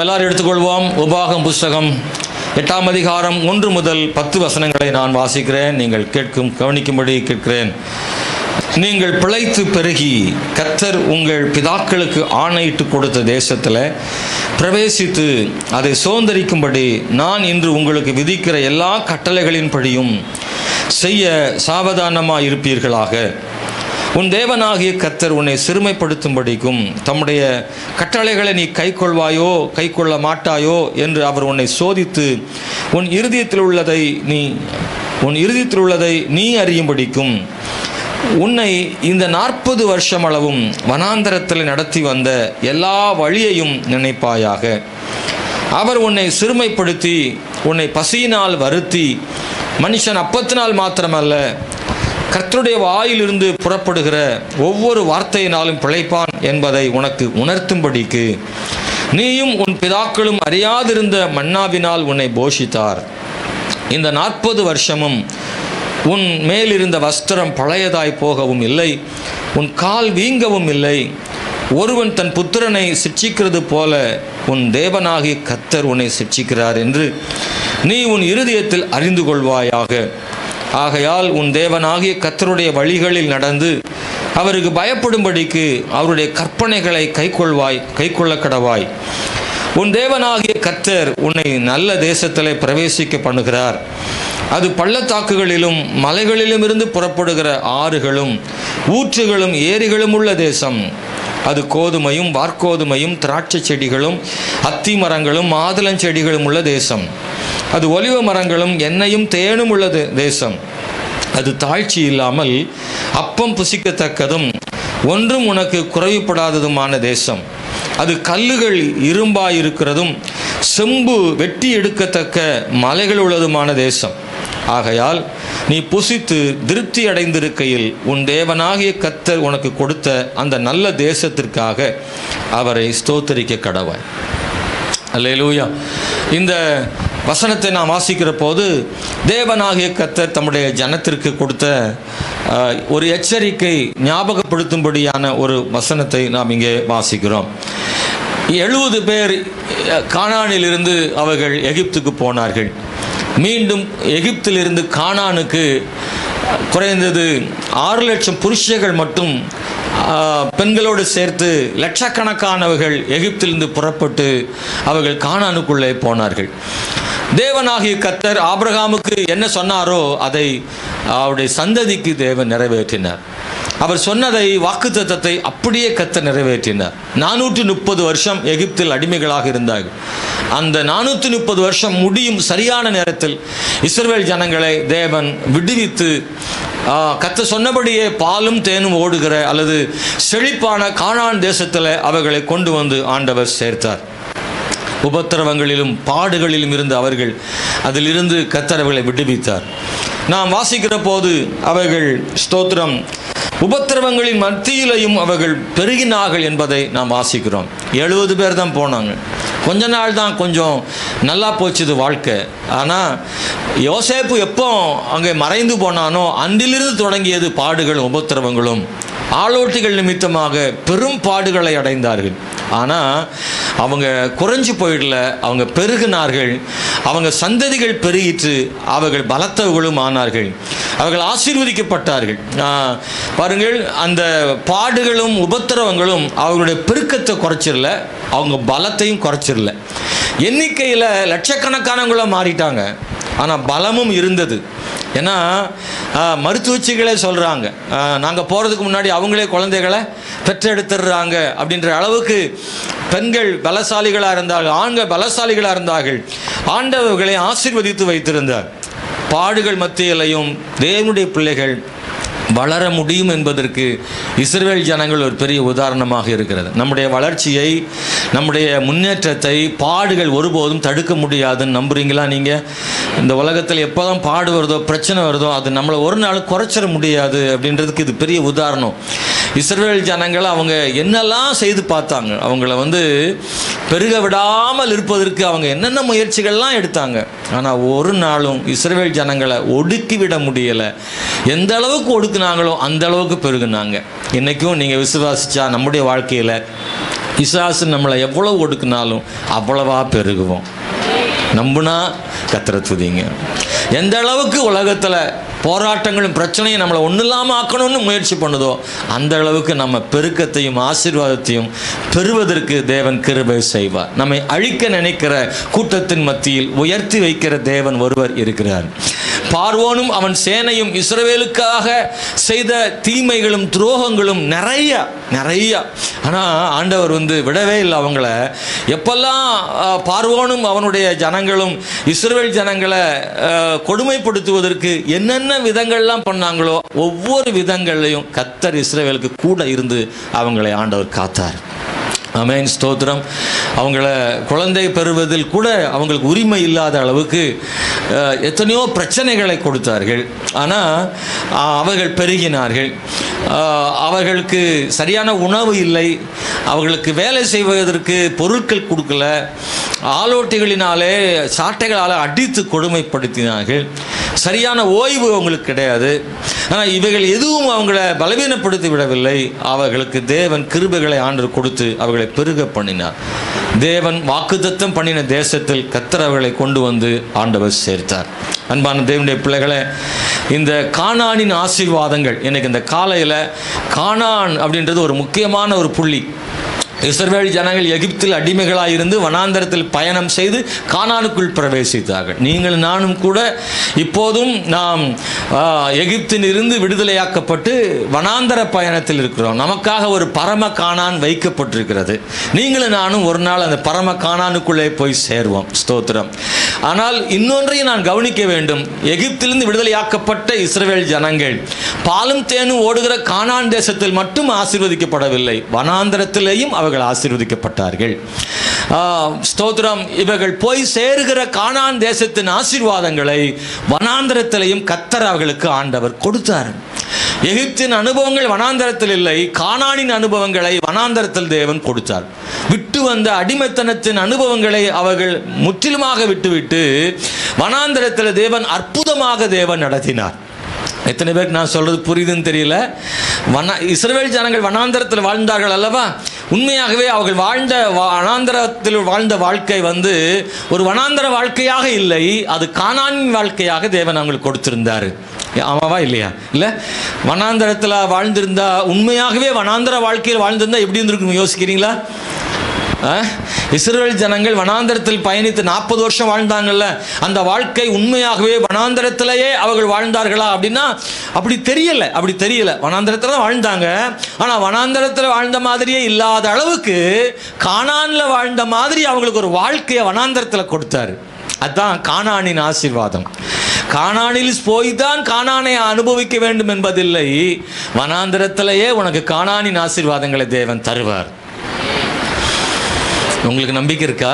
எல்லாரும் எடுத்துக்கொள்வோம். உபாகம் புஸ்தகம் 8ஆம் அதிகாரம் 1 முதல் 10 வசனங்களை நான் வாசிக்கிறேன். நீங்கள் கவனிக்கும்படி கேட்கிறேன். நீங்கள் பிழைத்து பெருகி கர்த்தர் உங்கள் பிதாக்களுக்கு ஆணையிட்டு கொடுத்த தேசத்தில் பிரவேசித்து அதை சுதந்தரிக்கும்படி நான் இன்று உங்களுக்கு விதிக்கிற எல்லா கட்டளைகளின்படியும் செய்ய சாவதானமாக இருப்பீர்களாக. உன் தேவனாகிய கர்த்தர் உன்னை சிறுமைப்படுத்தும்படிக்கும் தம்முடைய கட்டளைகளை நீ கைக்கொள்வாயோ கைக்கொள்ள மாட்டாயோ என்று அவர் உன்னை சோதித்து உன் இருதயத்தில் உள்ளதை நீ அறியும்படிக்கும் உன்னை இந்த 40 வருஷம் அளவும் வனாந்தரத்தில் நடத்தி வந்த எல்லா வழியையும் நினைப்பாயாக. அவர் உன்னை சிறுமைப்படுத்தி உன்னை பசியினால் வருத்தி மனுஷன் அப்பத்தினால் மாத்திரமல்ல கர்த்தருடைய வாயிலிருந்து புறப்படுகிற ஒவ்வொரு வார்த்தையினாலும் பிழைப்பான் என்பதை உனக்கு உணர்த்தும்படிக்கு நீயும் உன் பிதாக்களும் அறியாதிருந்த மன்னாவினால் உன்னை போஷித்தார். இந்த 40 வருஷமும் உன் மேலிருந்த வஸ்திரம் பழையதாய் போகவும் இல்லை, உன் கால் வீங்கவும் இல்லை. ஒருவன் தன் புத்திரனை சிட்சிக்கிறது போல உன் தேவனாகிய கர்த்தர் உன்னை சிட்சிக்கிறார் என்று நீ உன் இருதயத்தில் அறிந்து கொள்வாயாக. ஆகையால் உன் தேவனாகிய கர்த்தருடைய வழிகளில் நடந்து அவருக்கு பயப்படும்படிக்கு அவருடைய கற்பனைகளை கைக்கொள்ள கடவாய். உன் தேவனாகிய கர்த்தர் உன்னை நல்ல தேசத்திலே பிரவேசிக்க பண்ணுகிறார். அது பள்ளத்தாக்குகளிலும் மலைகளிலும் இருந்து புறப்படுகிற ஆறுகளும் ஊற்றுகளும் ஏரிகளும் உள்ள தேசம். அது கோதுமையும் வார்கோதுமையும் திராட்சை செடிகளும் அத்தி மரங்களும் மாதுளஞ்செடிகளும் உள்ள தேசம். அது ஒலிவ மரங்களும் எண்ணெயும் தேனும் உள்ள தேசம். அது தாழ்ச்சி இல்லாமல் அப்பம் புசிக்கத்தக்கதும் ஒன்றும் உனக்கு குறைவுபடாததுமான தேசம். அது கல்லுகள் இரும்பாயிருக்கிறதும் செம்பு வெட்டி எடுக்கத்தக்க மலைகள் உள்ளதுமான தேசம். ஆகையால் நீ புசித்து திருப்தி அடைந்திருக்கையில் உன் தேவனாகிய கர்த்தர் உனக்கு கொடுத்த அந்த நல்ல தேசத்திற்காக அவரை ஸ்தோத்தரிக்க கடவாய். அல்லேலூயா. இந்த வசனத்தை நாம் வாசிக்கிற போது தேவனாகிய கர்த்தர் தம்முடைய ஜனத்திற்கு கொடுத்த ஒரு எச்சரிக்கை ஞாபகப்படுத்தும்படியான ஒரு வசனத்தை நாம் இங்கே வாசிக்கிறோம். 70 பேர் கானானிலிருந்து அவர்கள் எகிப்துக்கு போனார்கள். மீண்டும் எகிப்திலிருந்து கானானுக்கு குறைந்தது 6 லட்சம் புருஷர்கள் மட்டும் பெண்களோடு சேர்த்து லட்சக்கணக்கானவர்கள் எகிப்திலிருந்து புறப்பட்டு அவர்கள் கானானுக்குள்ளே போனார்கள். தேவனாகிய கர்த்தர் ஆபிரகாமுக்கு என்ன சொன்னாரோ அதை அவருடைய சந்ததிக்கு தேவன் நிறைவேற்றினார். அவர் சொன்னதை வாக்குத்தத்தத்தை அப்படியே கர்த்தர் நிறைவேற்றினார். 430 வருஷம் எகிப்தில் அடிமைகளாக இருந்தார்கள். அந்த 430 வருஷம் முடியும் சரியான நேரத்தில் இஸ்ரவேல் ஜனங்களை தேவன் விடுவித்து கர்த்தர் சொன்னபடியே பாலும் தேனும் ஓடுகிற அல்லது செழிப்பான கானான் தேசத்தில் அவர்களை கொண்டு வந்து ஆண்டவர் சேர்த்தார். உபத்திரவங்களிலும் பாடுகளிலும் இருந்து அவர்கள் அதிலிருந்து கர்த்தர் அவர்களை விடுவித்தார். நாம் வாசிக்கிற போது அவர்கள் ஸ்தோத்திரம் உபத்திரவங்களின் மத்தியிலையும் அவர்கள் பெருகினார்கள் என்பதை நாம் வாசிக்கிறோம். 70 பேர் தான் போனாங்க. கொஞ்ச நாள் தான் கொஞ்சம் நல்லா போச்சுது வாழ்க்கை. ஆனால் யோசேப்பு எப்போ அங்கே மறைந்து போனானோ அன்றிலிருந்து தொடங்கியது பாடுகளும் உபத்திரவங்களும். ஆளோட்டிகள் நிமித்தமாக பெரும் பாடுகளை அடைந்தார்கள். ஆனால் அவங்க குறைஞ்சு போயிடல, அவங்க பெருகினார்கள். அவங்க சந்ததிகள் பெருகிட்டு அவர்கள் பலத்தவர்களும் ஆனார்கள். அவர்கள் ஆசீர்வதிக்கப்பட்டார்கள். பாருங்கள், அந்த பாடுகளும் உபத்திரவங்களும் அவர்களுடைய பெருக்கத்தை குறைச்சிடல, அவங்க பலத்தையும் குறைச்சிடல. எண்ணிக்கையில் லட்சக்கணக்கானவங்கள மாறிட்டாங்க, ஆனால் பலமும் இருந்தது. ஏன்னா மருத்துவச்சிகளே சொல்கிறாங்க, நாங்கள் போகிறதுக்கு முன்னாடி அவங்களே குழந்தைகளை பெற்றெடுத்துடுறாங்க அப்படின்ற அளவுக்கு பெண்கள் பலசாலிகளாக இருந்தார்கள், ஆண்கள் பலசாலிகளாக இருந்தார்கள். ஆண்டவர்களை ஆசீர்வதித்து வைத்திருந்தார். பாடுகள் மத்தியிலையும் தேவனுடைய பிள்ளைகள் வளர முடியும் என்பதற்கு இஸ்ரவேல் ஜனங்கள் ஒரு பெரிய உதாரணமாக இருக்கிறது. நம்முடைய வளர்ச்சியை, நம்முடைய முன்னேற்றத்தை பாடுகள் ஒருபோதும் தடுக்க முடியாதுன்னு நம்புறீங்களா? நீங்கள் இந்த உலகத்தில் எப்போ தான் பாடு வருதோ பிரச்சனை வருதோ அது நம்மளை ஒரு நாள் குறைச்சிட முடியாது அப்படின்றதுக்கு இது பெரிய உதாரணம். இஸ்ரவேல் ஜனங்கள் அவங்க என்னெல்லாம் செய்து பார்த்தாங்க, அவங்கள பெருக விடாமல் இருப்பதற்கு அவங்க என்னென்ன முயற்சிகள்லாம் எடுத்தாங்க. ஆனால் ஒரு நாளும் இஸ்ரவேல் ஜனங்களை ஒடுக்கிவிட முடியலை. எந்த அளவுக்கு ஒடுக்குனாங்களோ அந்த அளவுக்கு பெருகுனாங்க. இன்றைக்கும் நீங்கள் விசுவாசிச்சா நம்முடைய வாழ்க்கையில் பிசாசு நம்மளை எவ்வளவு ஒடுக்குனாலும் அவ்வளவா பெருகுவோம். நம்புனா கர்த்தரை துதிங்க. எந்த அளவுக்கு உலகத்தில் போராட்டங்களும் பிரச்சனையும் நம்மளை ஒன்றும் இல்லாமல் ஆக்கணும்னு முயற்சி பண்ணுதோ அந்த அளவுக்கு நம்ம பெருக்கத்தையும் ஆசீர்வாதத்தையும் பெறுவதற்கு தேவன் கிருபை செய்வார். நம்மை அழிக்க நினைக்கிற கூட்டத்தின் மத்தியில் உயர்த்தி வைக்கிற தேவன் ஒருவர் இருக்கிறார். பார்வோனும் அவன் சேனையும் இஸ்ரவேலுக்காக செய்த தீமைகளும் துரோகங்களும் நிறைய. ஆனால் ஆண்டவர் விடவே இல்லை அவங்கள. எப்பெல்லாம் பார்வோனும் அவனுடைய ஜனங்களும் இஸ்ரவேல் ஜனங்களை கொடுமைப்படுத்துவதற்கு என்னென்ன விதங்கள்லாம் பண்ணாங்களோ ஒவ்வொரு விதங்களையும் கர்த்தர் இஸ்ரவேலுக்கு கூட இருந்து அவங்களை ஆண்டவர் காத்தார். ஆமென், ஸ்தோத்திரம். அவங்கள குழந்தை பெறுவதில் கூட அவங்களுக்கு உரிமை இல்லாத அளவுக்கு எத்தனையோ பிரச்சனைகளை கொடுத்தார்கள். ஆனால் அவர்கள் பெருகினார்கள். அவர்களுக்கு சரியான உணவு இல்லை, அவர்களுக்கு வேலை செய்வதற்கு பொருட்கள் கொடுக்கல, ஆலோட்டிகளினாலே சாட்டைகளால் அடித்து கொடுமைப்படுத்தினார்கள். சரியான ஓய்வு அவங்களுக்கு கிடையாது. ஆனால் இவைகள் எதுவும் அவங்கள பலவீனப்படுத்தி விடவில்லை. அவர்களுக்கு தேவன் கிருபைகளை ஆண்டவர் கொடுத்து அவர்களை பெருக பண்ணினார். தேவன் வாக்குத்தத்தம் பண்ணின தேசத்தில் கர்த்தர் அவர்களை கொண்டு வந்து ஆண்டவர் சேர்த்தார். அன்பான தேவனுடைய பிள்ளைகளை, இந்த கானானின் ஆசீர்வாதங்கள் இன்னைக்கு இந்த காலையில் கானான் அப்படின்றது ஒரு முக்கியமான ஒரு புள்ளி. இஸ்ரவேல் ஜனங்கள் எகிப்தில் அடிமைகளாக இருந்து வனாந்தரத்தில் பயணம் செய்து கானானுக்குள் பிரவேசித்தார்கள். நீங்கள் நானும் கூட இப்போதும் நாம் எகிப்தில் இருந்து விடுதலையாக்கப்பட்டு வனாந்தர பயணத்தில் இருக்கிறோம். நமக்காக ஒரு பரம கானான் வைக்கப்பட்டிருக்கிறது. நீங்களும் நானும் ஒரு நாள் அந்த பரம கானானுக்குள்ளே போய் சேர்வோம். ஸ்தோத்திரம். ஆனால் இன்னொன்றையும் நான் கவனிக்க வேண்டும். எகிப்திலிருந்து விடுதலையாக்கப்பட்ட இஸ்ரவேல் ஜனங்கள் பாலும் தேனும் ஓடுகிற கானான் தேசத்தில் மட்டும் ஆசீர்வதிக்கப்படவில்லை, வனாந்தரத்திலேயும் அவர்கள் ஆசீர்வதிக்கப்பட்டார்கள். ஸ்தோத்திரம். இவர்கள் போய் சேருகிற கானான் தேசத்தின் ஆசீர்வாதங்களை வனாந்தரத்திலேயும் கர்த்தர் அவர்களுக்கு ஆண்டவர் கொடுத்தார். எகிப்தின் அனுபவங்கள் வனாந்தரத்தில் இல்லை, கானானின் அனுபவங்களை வனாந்தரத்தில் தேவன் கொடுத்தார். விட்டு வந்த அடிமைத்தனத்தின் அனுபவங்களை அவர்கள் முற்றிலுமாக விட்டுவிட்டு வனாந்தரத்தில் தேவன் அற்புதமாக தேவன் நடத்தினார். எத்தனை பேருக்கு நான் சொல்றது புரியுதுன்னு தெரியல. இஸ்ரவேல் ஜனங்கள் வனாந்தரத்தில் வாழ்ந்தார்கள் அல்லவா? உண்மையாகவே அவர்கள் வாழ்ந்த வனாந்தரத்தில் வாழ்ந்த வாழ்க்கை ஒரு வனாந்தர வாழ்க்கையாக இல்லை, அது கானானின் வாழ்க்கையாக தேவன் அவங்களுக்கு கொடுத்திருந்தார். ஆமாவா இல்லையா? இல்லை, வனாந்தரத்தில் வாழ்ந்திருந்தா, உண்மையாகவே வனாந்தர வாழ்க்கையில் வாழ்ந்திருந்தா எப்படி இருந்திருக்கும் யோசிக்கிறீங்களா? இஸ்ரவேல் ஜனங்கள் வனாந்தரத்தில் பயணித்து 40 வருஷம் வாழ்ந்தாங்கல்ல, அந்த வாழ்க்கை உண்மையாகவே வனாந்தரத்திலேயே அவர்கள் வாழ்ந்தார்களா அப்படின்னா அப்படி தெரியல. வனாந்தரத்தில் தான் வாழ்ந்தாங்க. ஆனால் வனாந்தரத்தில் வாழ்ந்த மாதிரியே இல்லாத அளவுக்கு கானானில் வாழ்ந்த மாதிரி அவங்களுக்கு ஒரு வாழ்க்கையை வனாந்தரத்தில் கொடுத்தாரு. அதுதான் கானானின் ஆசீர்வாதம். கானானில் போய்தான் கானானை அனுபவிக்க வேண்டும் என்பதில்லை, வனாந்தரத்திலேயே உனக்கு கானானின் ஆசீர்வாதங்களை தேவன் தருவார். உங்களுக்கு நம்பிக்கை இருக்கா?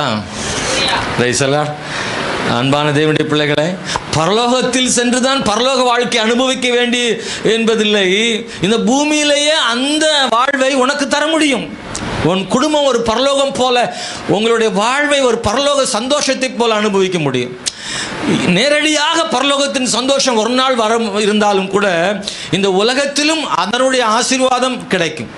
அன்பான தேவனுடைய பிள்ளைகளை, பரலோகத்தில் சென்றுதான் பரலோக வாழ்க்கை அனுபவிக்க வேண்டி என்பதில்லை, இந்த பூமியிலேயே அந்த வாழ்வை உனக்கு தர முடியும். உன் குடும்பம் ஒரு பரலோகம் போல, உங்களுடைய வாழ்வை ஒரு பரலோக சந்தோஷத்தை போல அனுபவிக்க முடியும். நேரடியாக பரலோகத்தின் சந்தோஷம் ஒரு நாள் வர இருந்தாலும் கூட இந்த உலகத்திலும் அதனுடைய ஆசீர்வாதம் கிடைக்கும்.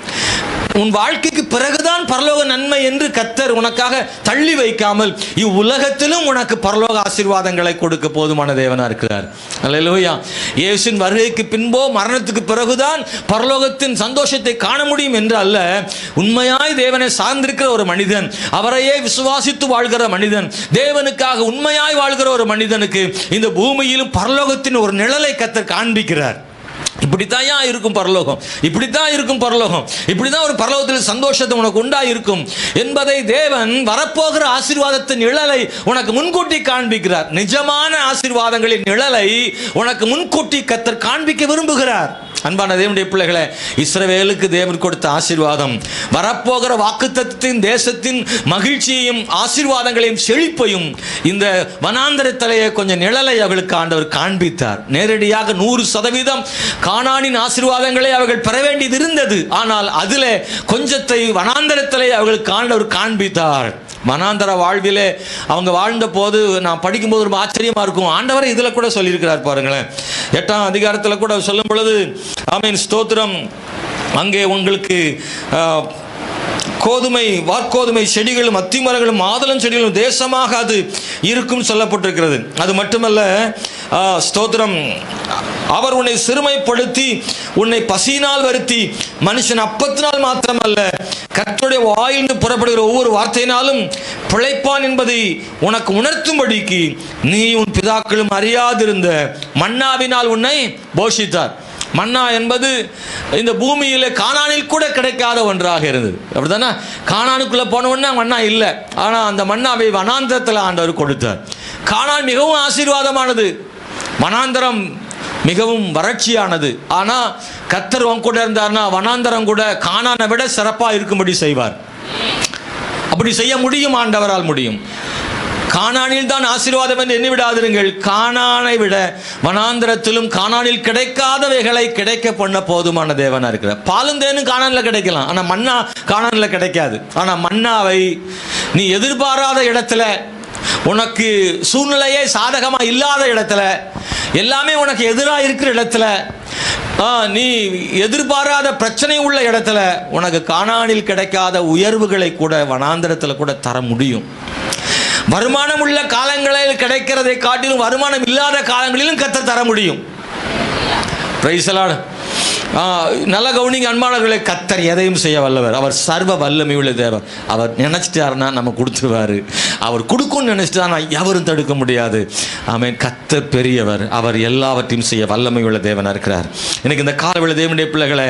உன் வாழ்க்கைக்கு பிறகுதான் பரலோக நன்மை என்று கர்த்தர் உனக்காக தள்ளி வைக்காமல் இவ்வுலகத்திலும் உனக்கு பரலோக ஆசீர்வாதங்களை கொடுக்க போதுமான தேவனா இருக்கிறார். அல்லேலூயா. இயேசுவின் வருகைக்கு பின்போ மரணத்துக்கு பிறகுதான் பரலோகத்தின் சந்தோஷத்தை காண முடியும் என்று அல்ல, உண்மையாய் தேவனை சார்ந்திருக்கிற ஒரு மனிதன், அவரையே விசுவாசித்து வாழ்கிற மனிதன், தேவனுக்காக உண்மையாய் வாழ்கிற ஒரு மனிதனுக்கு இந்த பூமியிலும் பரலோகத்தின் ஒரு நிழலை கர்த்தர் காண்பிக்கிறார். இப்படித்தான் இருக்கும் பரலோகம், இப்படிதான் ஒரு பரலோகத்தில் சந்தோஷத்தை உனக்கு உண்டாயிருக்கும் என்பதை தேவன் வரப்போகிற ஆசீர்வாதத்தின் நிழலை உனக்கு முன்கூட்டி காண்பிக்கிறார். நிஜமான ஆசீர்வாதங்களின் நிழலை உனக்கு முன்கூட்டி கர்த்தர் காண்பிக்க விரும்புகிறார். அன்பான தேவனுடைய பிள்ளைகளை, இஸ்ரவேலுக்கு தேவன் கொடுத்த ஆசீர்வாதம் வரப்போகிற வாக்குத்தத்தத்தின் தேசத்தின் மகிழ்ச்சியையும் ஆசீர்வாதங்களையும் செழிப்பையும் இந்த வனாந்தரத்திலேயே கொஞ்சம் நிழலை அவர்களுக்கு ஆண்டவர் காண்பித்தார். நேரடியாக 100% கானானின் ஆசீர்வாதங்களை அவர்கள் பெற வேண்டியது இருந்தது. ஆனால் அதிலே கொஞ்சத்தை வனாந்தரத்திலே அவர்களுக்கு ஆண்டவர் காண்பித்தார். வனாந்தர வாழ்விலே அவங்க வாழ்ந்த போது நான் படிக்கும்போது ரொம்ப ஆச்சரியமா இருக்கும். ஆண்டவரை இதில் கூட சொல்லியிருக்கிறார் பாருங்களேன். 8ஆம் அதிகாரத்தில் கூட சொல்லும் பொழுது, ஆமென், ஸ்தோத்திரம், அங்கே உங்களுக்கு வாற்கோதுமை செடிகளும் அத்திமரங்களும் மாதுளம் செடிகளும் தேசமாக அது இருக்கும் சொல்லப்பட்டிருக்கிறது. அது மட்டுமல்ல, ஸ்தோத்திரம், அவர் உன்னை சிறுமைப்படுத்தி உன்னை பசியினால் வருத்தி மனுஷன் அப்பத்தினால் மாத்திரமல்ல கர்த்தருடைய வாயிலிருந்து புறப்படுகிற ஒவ்வொரு வார்த்தையினாலும் பிழைப்பான் என்பதை உனக்கு உணர்த்தும்படிக்கு நீ உன் பிதாக்களும் அறியாதிருந்த மன்னாவினால் உன்னை போஷித்தார். மன்னா என்பது இந்த பூமியில் கானானில் கூட கிடைக்காத ஒன்றாக இருந்தது. அப்படித்தானே? கானானுக்குள்ளே போனவுடனே மன்னா இல்லை, ஆனால் அந்த மன்னாவை வனாந்தரத்தில் ஆண்டவர் கொடுத்தார். கானான் மிகவும் ஆசீர்வாதமானது, வனாந்தரம் மிகவும் வறட்சியானது. ஆனால் கர்த்தர் உன் கூட இருந்தார்னா வனாந்தரம் கூட கானானை விட சிறப்பாக இருக்கும்படி செய்வார். அப்படி செய்ய முடியும், ஆண்டவரால் முடியும். கானானில் தான் ஆசீர்வாதம் என்று எண்ணி விடாதிருங்கள். கானானை விட வனாந்தரத்திலும் கானானில் கிடைக்காதவைகளை கிடைக்க பண்ண போதுமான தேவனா இருக்கிறார். பாலும் தேனும் கானானில் கிடைக்கலாம், ஆனால் மன்னா கானானில் கிடைக்காது. ஆனால் மன்னாவை நீ எதிர்பாராத இடத்துல, உனக்கு சூழ்நிலையே சாதகமாக இல்லாத இடத்துல, எல்லாமே உனக்கு எதிராக இருக்கிற இடத்துல, நீ எதிர்பாராத பிரச்சனை உள்ள இடத்துல உனக்கு கானானில் கிடைக்காத உயர்வுகளை கூட வனாந்தரத்தில் கூட தர முடியும். வருமானம் உள்ள காலங்களில் கிடைக்கிறதை காட்டிலும் வருமானம் இல்லாத காலங்களிலும் கர்த்தர் தர முடியும். Praise the Lord. நல்ல கவனிங்க அன்பானவர்களே, கர்த்தர் எதையும் செய்ய வல்லவர். அவர் சர்வ வல்லமை உள்ள தேவர். அவர் நினைச்சிட்டாருன்னா நம்ம கொடுத்துருவாரு. அவர் கொடுக்கும்னு நினைச்சிட்டாருன்னா எவரும் தடுக்க முடியாது. ஆமென். கர்த்தர் பெரியவர், அவர் எல்லாவற்றையும் செய்ய வல்லமை உள்ள தேவனாக இருக்கிறார். எனக்கு இந்த காலவேளை தேவனுடைய பிள்ளைகளை,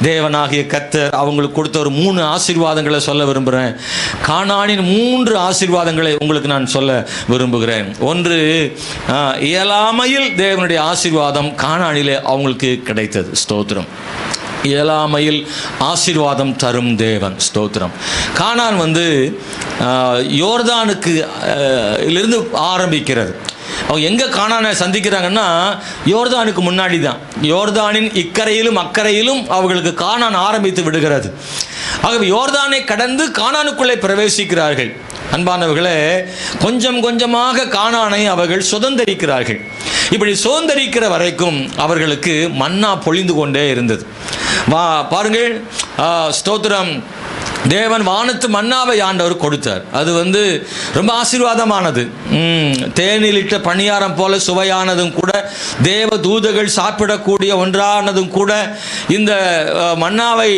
தேவனாகிய கர்த்தர் அவங்களுக்கு கொடுத்த ஒரு 3 ஆசீர்வாதங்களை சொல்ல விரும்புகிறேன். கானானின் 3 ஆசீர்வாதங்களை உங்களுக்கு நான் சொல்ல விரும்புகிறேன். ஒன்று, இயலாமையில் தேவனுடைய ஆசீர்வாதம் கானானிலே அவங்களுக்கு கிடைத்தது. ஸ்தோத்திரம். இயலாமையில் ஆசீர்வாதம் தரும் தேவன். ஸ்தோத்திரம். கானான் யோர்தானுக்கு இருந்து ஆரம்பிக்கிறது. அவங்க எங்கே கானானை சந்திக்கிறாங்கன்னா யோர்தானுக்கு முன்னாடி தான். யோர்தானின் இக்கரையிலும் அக்கறையிலும் அவர்களுக்கு கானான் ஆரம்பித்து விடுகிறது. ஆகவே யோர்தானை கடந்து கானானுக்குள்ளே பிரவேசிக்கிறார்கள். அன்பானவர்களே, கொஞ்சம் கொஞ்சமாக கானானை அவர்கள் சுதந்தரிக்கிறார்கள். இப்படி சுதந்தரிக்கிற வரைக்கும் அவர்களுக்கு மன்னா பொழிந்து கொண்டே இருந்தது. பாருங்கள், ஸ்தோத்திரம். தேவன் வானத்து மன்னாவை ஆண்டவர் கொடுத்தார். அது ரொம்ப ஆசீர்வாதமானது. தேனிலிட்ட பணியாரம் போல சுவையானதும் கூட, தேவ தூதர்கள் சாப்பிடக்கூடிய ஒன்றானதும் கூட. இந்த மன்னாவை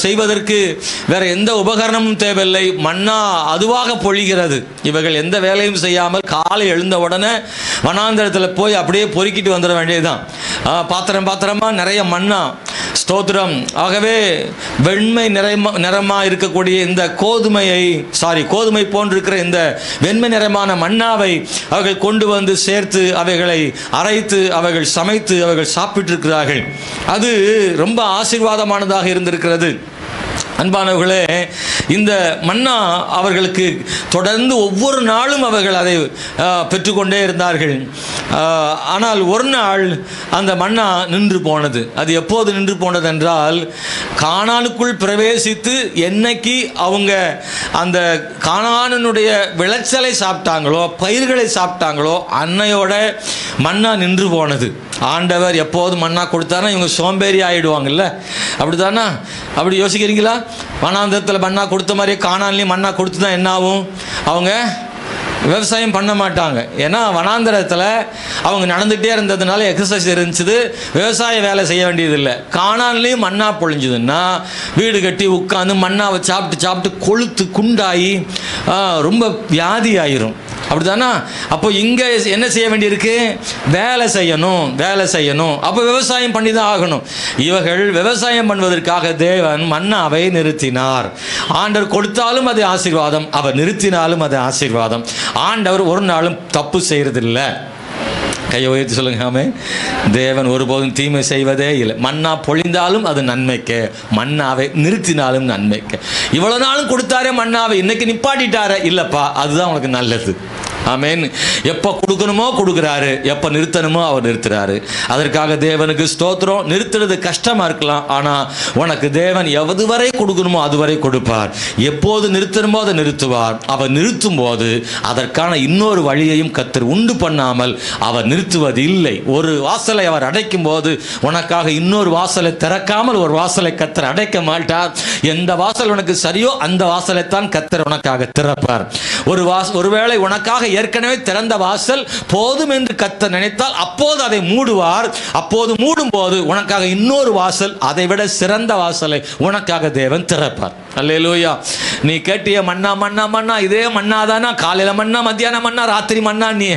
செய்வதற்கு வேற எந்த உபகரணமும் தேவையில்லை. மன்னா அதுவாக பொழிகிறது. இவர்கள் எந்த வேலையும் செய்யாமல் காலை எழுந்த உடனே வனாந்தரத்தில் போய் அப்படியே பொறுக்கிட்டு வந்துட வேண்டியதுதான். பாத்திரமா நிறைய மன்னா. ஸ்தோத்திரம். ஆகவே வெண்மை நிறமா இருக்கக்கூடிய இந்த கோதுமை போன்றிருக்கிற இந்த வெண்மை நிறமான மன்னாவை அவர்கள் கொண்டு வந்து சேர்த்து அவைகளை அரைத்து அவர்கள் சமைத்து அவர்கள் சாப்பிட்டிருக்கிறார்கள். அது ரொம்ப ஆசீர்வாதமானதாக இருந்திருக்கிறது. அன்பானவர்களே, இந்த மன்னா அவர்களுக்கு தொடர்ந்து ஒவ்வொரு நாளும் அவர்கள் அதை பெற்றுக்கொண்டே இருந்தார்கள். ஆனால் ஒரு நாள் அந்த மன்னா நின்று போனது. அது எப்போது நின்று போனது என்றால், கானானுக்குள் பிரவேசித்து என்னைக்கு அவங்க அந்த கானானுடைய விளைச்சலை சாப்பிட்டாங்களோ, பயிர்களை சாப்பிட்டாங்களோ, அன்னையோட மன்னா நின்று போனது. ஆண்டவர் எப்போது மன்னா கொடுத்தானா இவங்க சோம்பேறி ஆகிடுவாங்கல்ல, அப்படித்தானா? அப்படி யோசிக்கிறீங்களா? வனாந்தரத்தில் மன்னா கொடுத்த மாதிரியே கானான்லேயும் மன்னா கொடுத்து தான் என்ன ஆகும்? அவங்க விவசாயம் பண்ண மாட்டாங்க. ஏன்னா வனாந்தரத்தில் அவங்க நடந்துகிட்டே இருந்ததுனால எக்ஸசைஸ் இருந்துச்சு, விவசாய வேலை செய்ய வேண்டியதில்லை. கானான்லேயும் மன்னா பொழிஞ்சுதுன்னா வீடு கட்டி உட்காந்து மன்னாவை சாப்பிட்டு கொழுத்து குண்டாகி ரொம்ப வியாதி ஆயிரும். அப்படிதானா? அப்போ இங்கே என்ன செய்ய வேண்டியிருக்கு? வேலை செய்யணும். அப்போ விவசாயம் பண்ணி தான் ஆகணும். இவர்கள் விவசாயம் பண்ணுவதற்காக தேவன் மன்னாவை நிறுத்தினார். ஆண்டவர் கொடுத்தாலும் அது ஆசீர்வாதம், அவர் நிறுத்தினாலும் அது ஆசீர்வாதம். ஆண்டவர் ஒரு நாளும் தப்பு செய்யறதில்லை. கையை உயர்த்தி சொல்லுங்க. ஆமென். தேவன் ஒருபோதும் தீமை செய்வதே இல்லை. மன்னா பொழிந்தாலும் அது நன்மைக்கு, மன்னாவை நிறுத்தினாலும் நன்மைக்கு. இவ்வளவு நாளும் கொடுத்தாரே மன்னாவை, இன்னைக்கு நிப்பாட்டிட்டாரே, இல்லப்பா அதுதான் உனக்கு நல்லது. ஆமென். எப்போ கொடுக்கணுமோ கொடுக்குறாரு, எப்போ நிறுத்தணுமோ அவர் நிறுத்துறாரு. அதற்காக தேவனுக்கு ஸ்தோத்திரம். நிறுத்துறது கஷ்டமாக இருக்கலாம், ஆனால் உனக்கு தேவன் எதுவரை கொடுக்கணுமோ அதுவரை கொடுப்பார். எப்போது நிறுத்தணுமோ அதை நிறுத்துவார். அவர் நிறுத்தும் போது அதற்கான இன்னொரு வழியையும் கர்த்தர் உண்டு பண்ணாமல் அவர் நிறுத்துவது இல்லை. ஒரு வாசலை அவர் அடைக்கும் போது உனக்காக இன்னொரு வாசலை திறக்காமல் ஒரு வாசலை கர்த்தர் அடைக்க மாட்டார். எந்த வாசல் உனக்கு சரியோ அந்த வாசலைத்தான் கர்த்தர் உனக்காக திறப்பார். ஒருவேளை உனக்காக ஏற்கனவே திறந்த வாசல் போதும் என்று கர்த்தர் நினைத்தால் அப்போது அதை மூடுவார். அப்போது மூடும் போது உனக்காக இன்னொரு வாசல், அதை விட சிறந்த வாசலை உனக்காக தேவன் திறப்பார். அல்லேலூயா. நீ கேட்டிய மன்னா மன்னா மன்னா, இதே மன்னாதானா? காலையில மன்னா, மத்தியானம் மன்னா, ராத்திரி மன்னா, நீ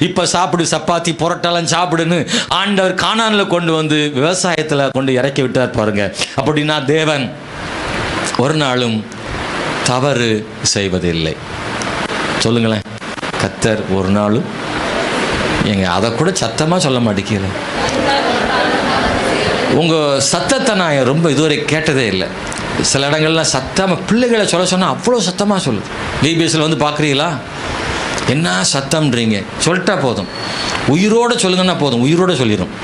இப்ப சாப்பிடு, சப்பாத்தி புரட்டெல்லாம் சாப்பிடுன்னு ஆண்டவர் கானான்ல கொண்டு வந்து விவசாயத்தில் கொண்டு இறக்கி விட்டார் பாருங்க. அப்படின்னா தேவன் ஒரு நாளும் தவறு செய்வதில்லை. சொல்லுங்களேன், கர்த்தர் ஒரு நாளும் அதை கூட சத்தமாக சொல்ல மாட்டேங்கிற. உங்கள் சத்தத்தை நான் ரொம்ப இதுவரை கேட்டதே இல்லை. சில இடங்கள்லாம் சத்தமாக பிள்ளைகளை சொல்ல சொன்னால் அவ்வளோ சத்தமாக சொல்லுது. விபிஎஸ்சில் வந்து பார்க்குறீங்களா, என்ன சத்தம்ன்றீங்க? சொல்லிட்டா போதும், உயிரோடு சொல்லுங்கன்னா போதும், உயிரோடு சொல்லிடும்.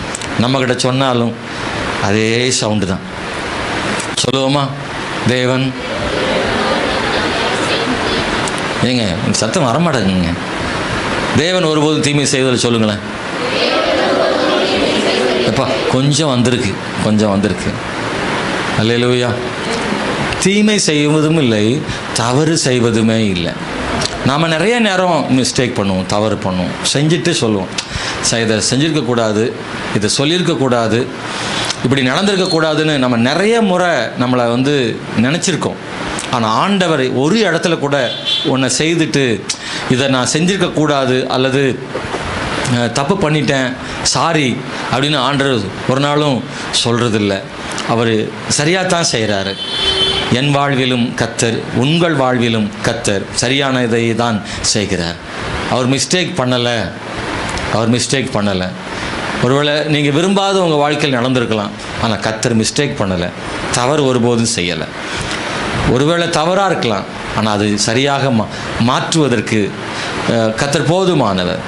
நம்மக்கிட்ட சொன்னாலும் அதே சவுண்டு தான். சொல்லுவோமா? தேவன் ஏங்க சத்தம் வரமாட்டேங்குங்க. தேவன் ஒருபோதும் தீமை செய்வதில் சொல்லுங்களேன். எப்பா கொஞ்சம் வந்திருக்கு, கொஞ்சம் வந்திருக்கு. அல்லேலூயா. தீமை செய்வதும் இல்லை, தவறு செய்வதுமே இல்லை. நாம் நிறைய நேரம் மிஸ்டேக் பண்ணுவோம், தவறு பண்ணுவோம், செஞ்சுட்டு சொல்லுவோம், இதை செஞ்சுருக்கக்கூடாது, இதை சொல்லியிருக்கக்கூடாது, இப்படி நடந்திருக்கக்கூடாதுன்னு நம்ம நிறைய முறை நம்மளை வந்து நினச்சிருக்கோம். ஆனால் ஆண்டவர் ஒரு இடத்துல கூட ஒன்றை செய்துட்டு இதை நான் செஞ்சுருக்கக்கூடாது அல்லது தப்பு பண்ணிட்டேன் சாரி அப்படின்னு ஆண்டவர் ஒரு நாளும் சொல்கிறதில்ல. அவர் சரியாக தான் செய்கிறாரு. என் வாழ்விலும் கர்த்தர், உங்கள் வாழ்விலும் கர்த்தர் சரியான இதை தான் செய்கிறார். அவர் மிஸ்டேக் பண்ணலை, அவர் மிஸ்டேக் பண்ணலை. ஒருவேளை நீங்கள் விரும்பாத உங்கள் வாழ்க்கையில் நடந்திருக்கலாம், ஆனால் கர்த்தர் மிஸ்டேக் பண்ணலை, தவறு ஒருபோதும் செய்யலை. ஒருவேளை தவறாக இருக்கலாம், ஆனால் அது சரியாக மாற்றுவதற்கு கர்த்தர் போதுமானவர்.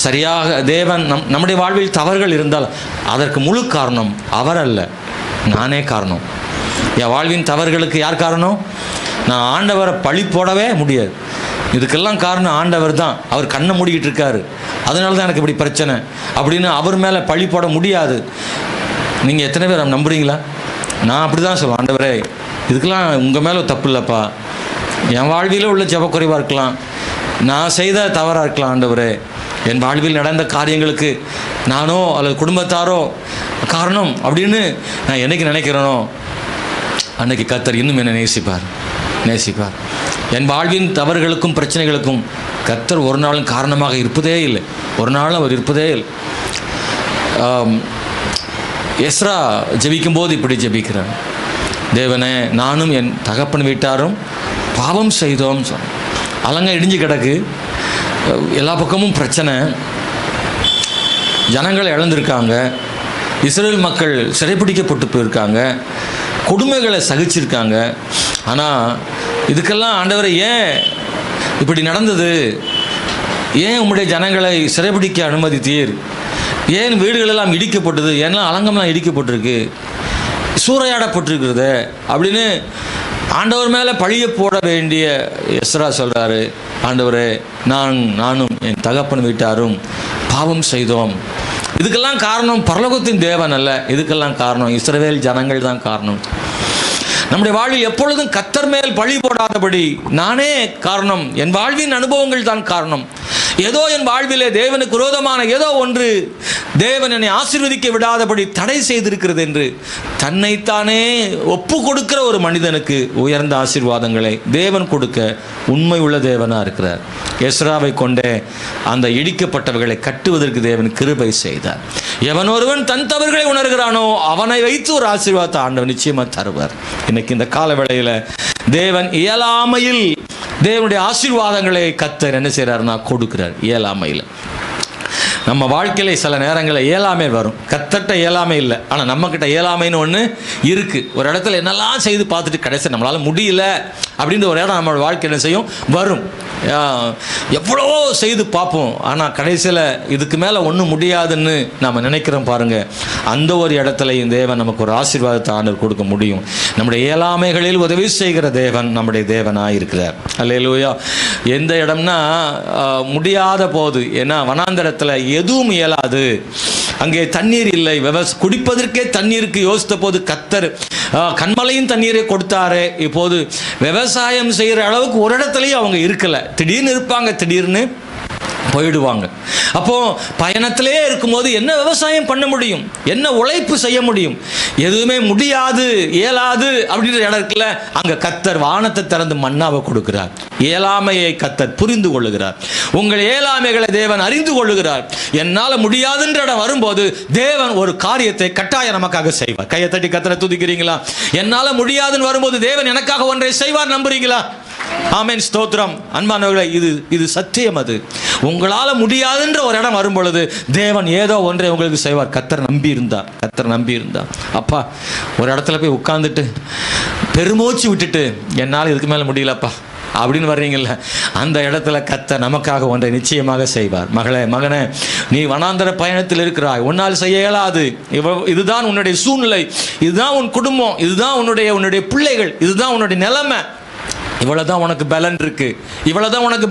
சரியாக தேவன் நம்முடைய வாழ்வில் தவறுகள் இருந்தால் அதற்கு முழு காரணம் அவர் அல்ல, நானே காரணம். என் வாழ்வின் தவறுகளுக்கு யார் காரணம்? நான் ஆண்டவரை பழி போடவே முடியாது. இதுக்கெல்லாம் காரணம் ஆண்டவர் தான். அவர் கண்ணை மூடிக்கிட்டு இருக்காரு, அதனால தான் எனக்கு இப்படி பிரச்சனை அப்படின்னு அவர் மேலே பழி போட முடியாது. நீங்கள் எத்தனை பேர் நம்புறீங்களா? நான் அப்படி தான் சொல்லுவேன், ஆண்டவரே இதுக்கெல்லாம் உங்கள் மேலே தப்பு இல்லைப்பா, என் வாழ்வியில் உள்ள ஜெபக்குறைவாக இருக்கலாம், நான் செய்த தவறாக இருக்கலாம், ஆண்டவரே என் வாழ்வில் நடந்த காரியங்களுக்கு நானோ அல்லது குடும்பத்தாரோ காரணம் அப்படின்னு நான் என்னைக்கு நினைக்கிறேனோ அன்னைக்கு கர்த்தர் இன்னும் என்னை நேசிப்பார். என் வாழ்வின் தவறுகளுக்கும் பிரச்சனைகளுக்கும் கர்த்தர் ஒரு நாளும் காரணமாக இருப்பதே இல்லை, ஒரு நாளும் அவர் இருப்பதே இல்லை. எஸ்ரா ஜெபிக்கும் போது இப்படி ஜெபிக்கிறார், தேவனே நானும் என் தகப்பன் வீட்டாரும் பாவம் செய்தோம் சொன்ன. அலங்க இடிஞ்சு கிடக்கு, எல்லா பக்கமும் பிரச்சனை, ஜனங்களை இழந்திருக்காங்க, இஸ்ரேல் மக்கள் சிறைப்பிடிக்கப்பட்டு போயிருக்காங்க, கொடுமைகளை சகிச்சிருக்காங்க. ஆனால் இதுக்கெல்லாம் ஆண்டவரை ஏன் இப்படி நடந்தது? ஏன் உம்முடைய ஜனங்களை சிறைப்பிடிக்க அனுமதித்தீர்? ஏன் வீடுகளெல்லாம் இடிக்கப்பட்டது? ஏன்னா அலங்கம்லாம் இடிக்கப்பட்டிருக்கு, சூறையாடப்பட்டிருக்கிறது அப்படின்னு ஆண்டவர் மேலே பழிய போட வேண்டிய எஸ்ரா சொல்கிறாரு, ஆண்டவரே நானும் என் தகப்பன் வீட்டாரும் பாவம் செய்தோம். இதுக்கெல்லாம் காரணம் பரலோகத்தின் தேவன் அல்ல, இதுக்கெல்லாம் காரணம் இஸ்ரவேல் ஜனங்கள் தான் காரணம். நம்முடைய வாழ்வில் எப்பொழுதும் கர்த்தர் மேல் பழி போடாதபடி நானே காரணம், என் வாழ்வின் அனுபவங்கள் தான் காரணம். ஏதோ என் வாழ்விலே தேவனுக்கு விரோதமான ஏதோ ஒன்று தேவன் என்னை ஆசீர்வதிக்க விடாதபடி தடை செய்திருக்கிறது என்று தன்னைத்தானே ஒப்பு கொடுக்கிற ஒரு மனிதனுக்கு உயர்ந்த ஆசீர்வாதங்களை தேவன் கொடுக்க உண்மை உள்ள தேவனாக இருக்கிறார். எஸ்ராவை கொண்டே அந்த இடிக்கப்பட்டவர்களை கட்டுவதற்கு தேவன் கிருபை செய்தார். எவன் ஒருவன் தன் தவறுகளை உணர்கிறானோ அவனை வைத்து ஒரு ஆசீர்வாதத்தை ஆண்டவர் நிச்சயமாக தருவார். இன்னைக்கு இந்த கால வேளையில் தேவன் இயலாமையில் தேவனுடைய ஆசீர்வாதங்களை கர்த்தர் என்ன செய்கிறார்னா கொடுக்கிறார். இயலாமையில் நம்ம வாழ்க்கையில் சில நேரங்களில் இயலாமை வரும். கத்தட்ட இயலாமை இல்லை, ஆனால் நம்மக்கிட்ட இயலாமைன்னு ஒன்று இருக்குது. ஒரு இடத்துல என்னெல்லாம் செய்து பார்த்துட்டு கடைசி நம்மளால் முடியல அப்படின்ற ஒரு இடம் நம்மளோட வாழ்க்கை என்ன செய்யும், வரும். எவ்வளோ செய்து பார்ப்போம், ஆனால் கடைசியில் இதுக்கு மேலே ஒன்றும் முடியாதுன்னு நம்ம நினைக்கிறோம் பாருங்கள். அந்த ஒரு இடத்துலையும் தேவன் நமக்கு ஒரு ஆசீர்வாதத்தை ஆண்டவர் கொடுக்க முடியும். நம்முடைய இயலாமைகளில் உதவி செய்கிற தேவன் நம்முடைய தேவனாக இருக்கிறார். அல்லேலூயா. எந்த இடம்னா முடியாத போது, ஏன்னா வனாந்தரத்தில் எதுவும் இயலாது, அங்கே தண்ணீர் இல்லை, குடிப்பதற்கே தண்ணீருக்கு யோசித்த போது கத்தர் கண்மலையும் தண்ணீரை கொடுத்தாரு. இப்போது விவசாயம் செய்கிற அளவுக்கு ஒரு இடத்துலையும் அவங்க இருக்கலை. திடீர்னு இருப்பாங்க, திடீர்னு போயிடுவாங்க. அப்போ பயணத்திலே இருக்கும்போது என்ன விவசாயம் பண்ண முடியும், என்ன உழைப்பு செய்ய முடியும், எதுவுமே முடியாது, இயலாது அப்படின்ற இடம் இருக்குல்ல, அங்கே கத்தர் வானத்தை திறந்து மன்னாவை கொடுக்கிறார். இயலாமையை கத்தர் புரிந்து கொள்ளுகிறார். உங்கள் இயலாமைகளை தேவன் அறிந்து கொள்ளுகிறார். என்னால் முடியாதுன்ற இடம் வரும்போது தேவன் ஒரு காரியத்தை கட்டாயம் நமக்காக செய்வார். கையை தட்டி கத்தரை துதிக்கிறீங்களா? என்னால் முடியாதுன்னு வரும்போது தேவன் எனக்காக ஒன்றை செய்வார், நம்புறீங்களா? ஆமென், ஸ்தோத்திரம். அன்பானவர்களே, இது சத்தியம். அது உங்களால் முடியாதுன்ற ஒரு இடம் வரும் பொழுது தேவன் ஏதோ ஒன்றை உங்களுக்கு செய்வார். கத்தர் நம்பி இருந்தார். அப்பா ஒரு இடத்துல போய் உட்கார்ந்துட்டு பெருமூச்சு விட்டுட்டு என்னால் இதுக்கு மேலே முடியலப்பா அப்படின்னு வர்றீங்கல்ல, அந்த இடத்துல கத்தர் நமக்காக ஒன்றை நிச்சயமாக செய்வார். மகனே, நீ வனாந்தர பயணத்தில் இருக்கிறாய், உன்னால் செய்ய இயலாது, இதுதான் உன்னுடைய சூழ்நிலை, இதுதான் உன் குடும்பம், இதுதான் உன்னுடைய பிள்ளைகள், இதுதான் உன்னுடைய நிலைமை, இவ்வளவுதான் உனக்கு பலன் இருக்கு, இவ்வளவுதான் உனக்கு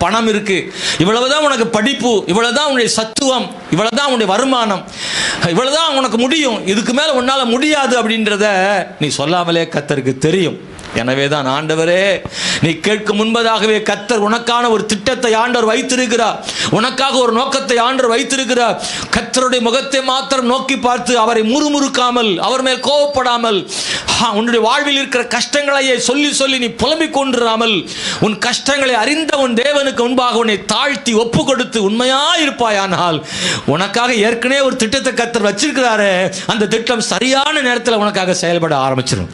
பணம் இருக்கு, இவ்வளவுதான் உனக்கு படிப்பு, இவ்வளவுதான் உன்னுடைய சத்துவம், இவ்வளவுதான் உன்னுடைய வருமானம், இவ்வளவுதான் உனக்கு முடியும், இதுக்கு மேல உன்னால முடியாது அப்படின்றத நீ சொல்லாமலே கத்தருக்கு தெரியும். எனவே தான் ஆண்டவரே, நீ கேட்கும் முன்பதாகவே கத்தர் உனக்கான ஒரு திட்டத்தை ஆண்டவர் வைத்திருக்கிறார், உனக்காக ஒரு நோக்கத்தை ஆண்டவர் வைத்திருக்கிறார். கத்தருடைய முகத்தை மாத்திரம் நோக்கி பார்த்து அவரை முறுமுறுக்காமல், அவர் மேல் கோபப்படாமல், உன்னுடைய வாழ்வில் இருக்கிற கஷ்டங்களையே சொல்லி சொல்லி நீ புலம்பிக் கொண்டிராமல், உன் கஷ்டங்களை அறிந்த உன் தேவனுக்கு முன்பாக உன்னை தாழ்த்தி ஒப்பு கொடுத்து உண்மையா இருப்பாயானால் உனக்காக ஏற்கனவே ஒரு திட்டத்தை கத்தர் வச்சிருக்கிறாரு. அந்த திட்டம் சரியான நேரத்தில் உனக்காக செயல்பட ஆரம்பிச்சிடும்.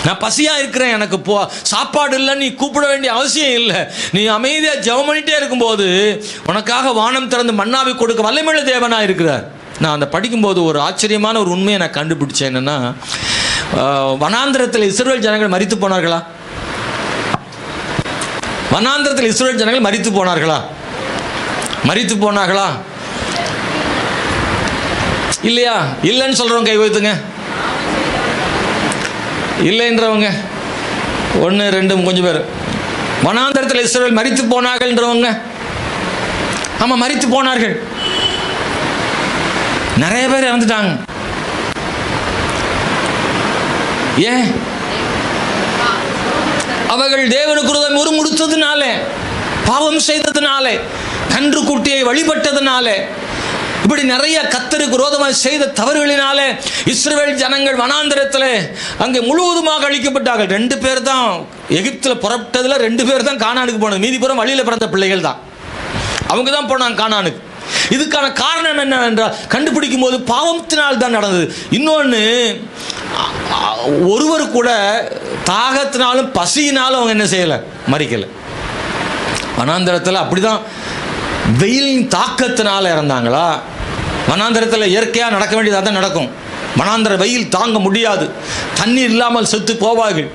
நான் பசியா இருக்கிறேன், எனக்கு சாப்பாடு இல்லை, நீ கூப்பிட வேண்டிய அவசியம் இல்லை. நீ அமைதியா ஜெபம் பண்ணிட்டே இருக்கும்போது உனக்காக வானம் திறந்து மன்னாவை கொடுக்க வல்லமையுள்ள தேவனா இருக்கிறார். நான் அந்த படிக்கும்போது ஒரு ஆச்சரியமான ஒரு உண்மையை நான் கண்டுபிடிச்சேன். என்னன்னா, வனாந்திரத்தில் இஸ்ரவேல் ஜனங்கள் மரித்து போனார்களா? வனாந்திரத்தில் இஸ்ரவேல் ஜனங்கள் மரித்து போனார்களா? இல்லையா? இல்லைன்னு சொல்றவங்க கை வைத்துங்க. இல்லைன்றவங்க 1 2 கொஞ்சம் பேர். வனாந்தரத்தில் இஸ்ரவேல் மரித்து போனார்கள்ன்றவங்க, ஆமா மரித்து போனார்கள். நிறைய பேர் இறந்துட்டாங்க. ஏன்? அவர்கள் தேவனுக்கு விரோதம் முறுமுறுத்ததுனால, பாவம் செய்ததுனால, கன்று குட்டியை வழிபட்டதுனால, இப்படி நிறைய கர்த்தருக்கு விரோதமாக செய்த தவறுகளினாலே இஸ்ரவேல் ஜனங்கள் வனாந்தரத்தில் அங்கே முழுவதுமாக அழிக்கப்பட்டார்கள். 2 பேர் தான் எகிப்தில் புறப்பட்டதில் 2 பேர் தான் கானானுக்கு போனது. மீதி புறம் வழியில் பிறந்த பிள்ளைகள் தான், அவங்க தான் போனாங்க கானானுக்கு. இதுக்கான காரணம் என்னவென்றால், கண்டுபிடிக்கும் போது பாவத்தினால் தான் நடந்தது. இன்னொன்று, ஒருவர் கூட தாகத்தினாலும் பசியினாலும் அவங்க என்ன செய்யலை, மறிக்கலை. வனாந்தரத்தில் அப்படிதான் வெயிலின் தாக்கத்தினால இறந்தாங்களா? வனாந்தரத்தில் இயற்கையாக நடக்க வேண்டியதாக தான் நடக்கும். வனாந்தர வெயில் தாங்க முடியாது, தண்ணீர் இல்லாமல் செத்து போவார்கள்,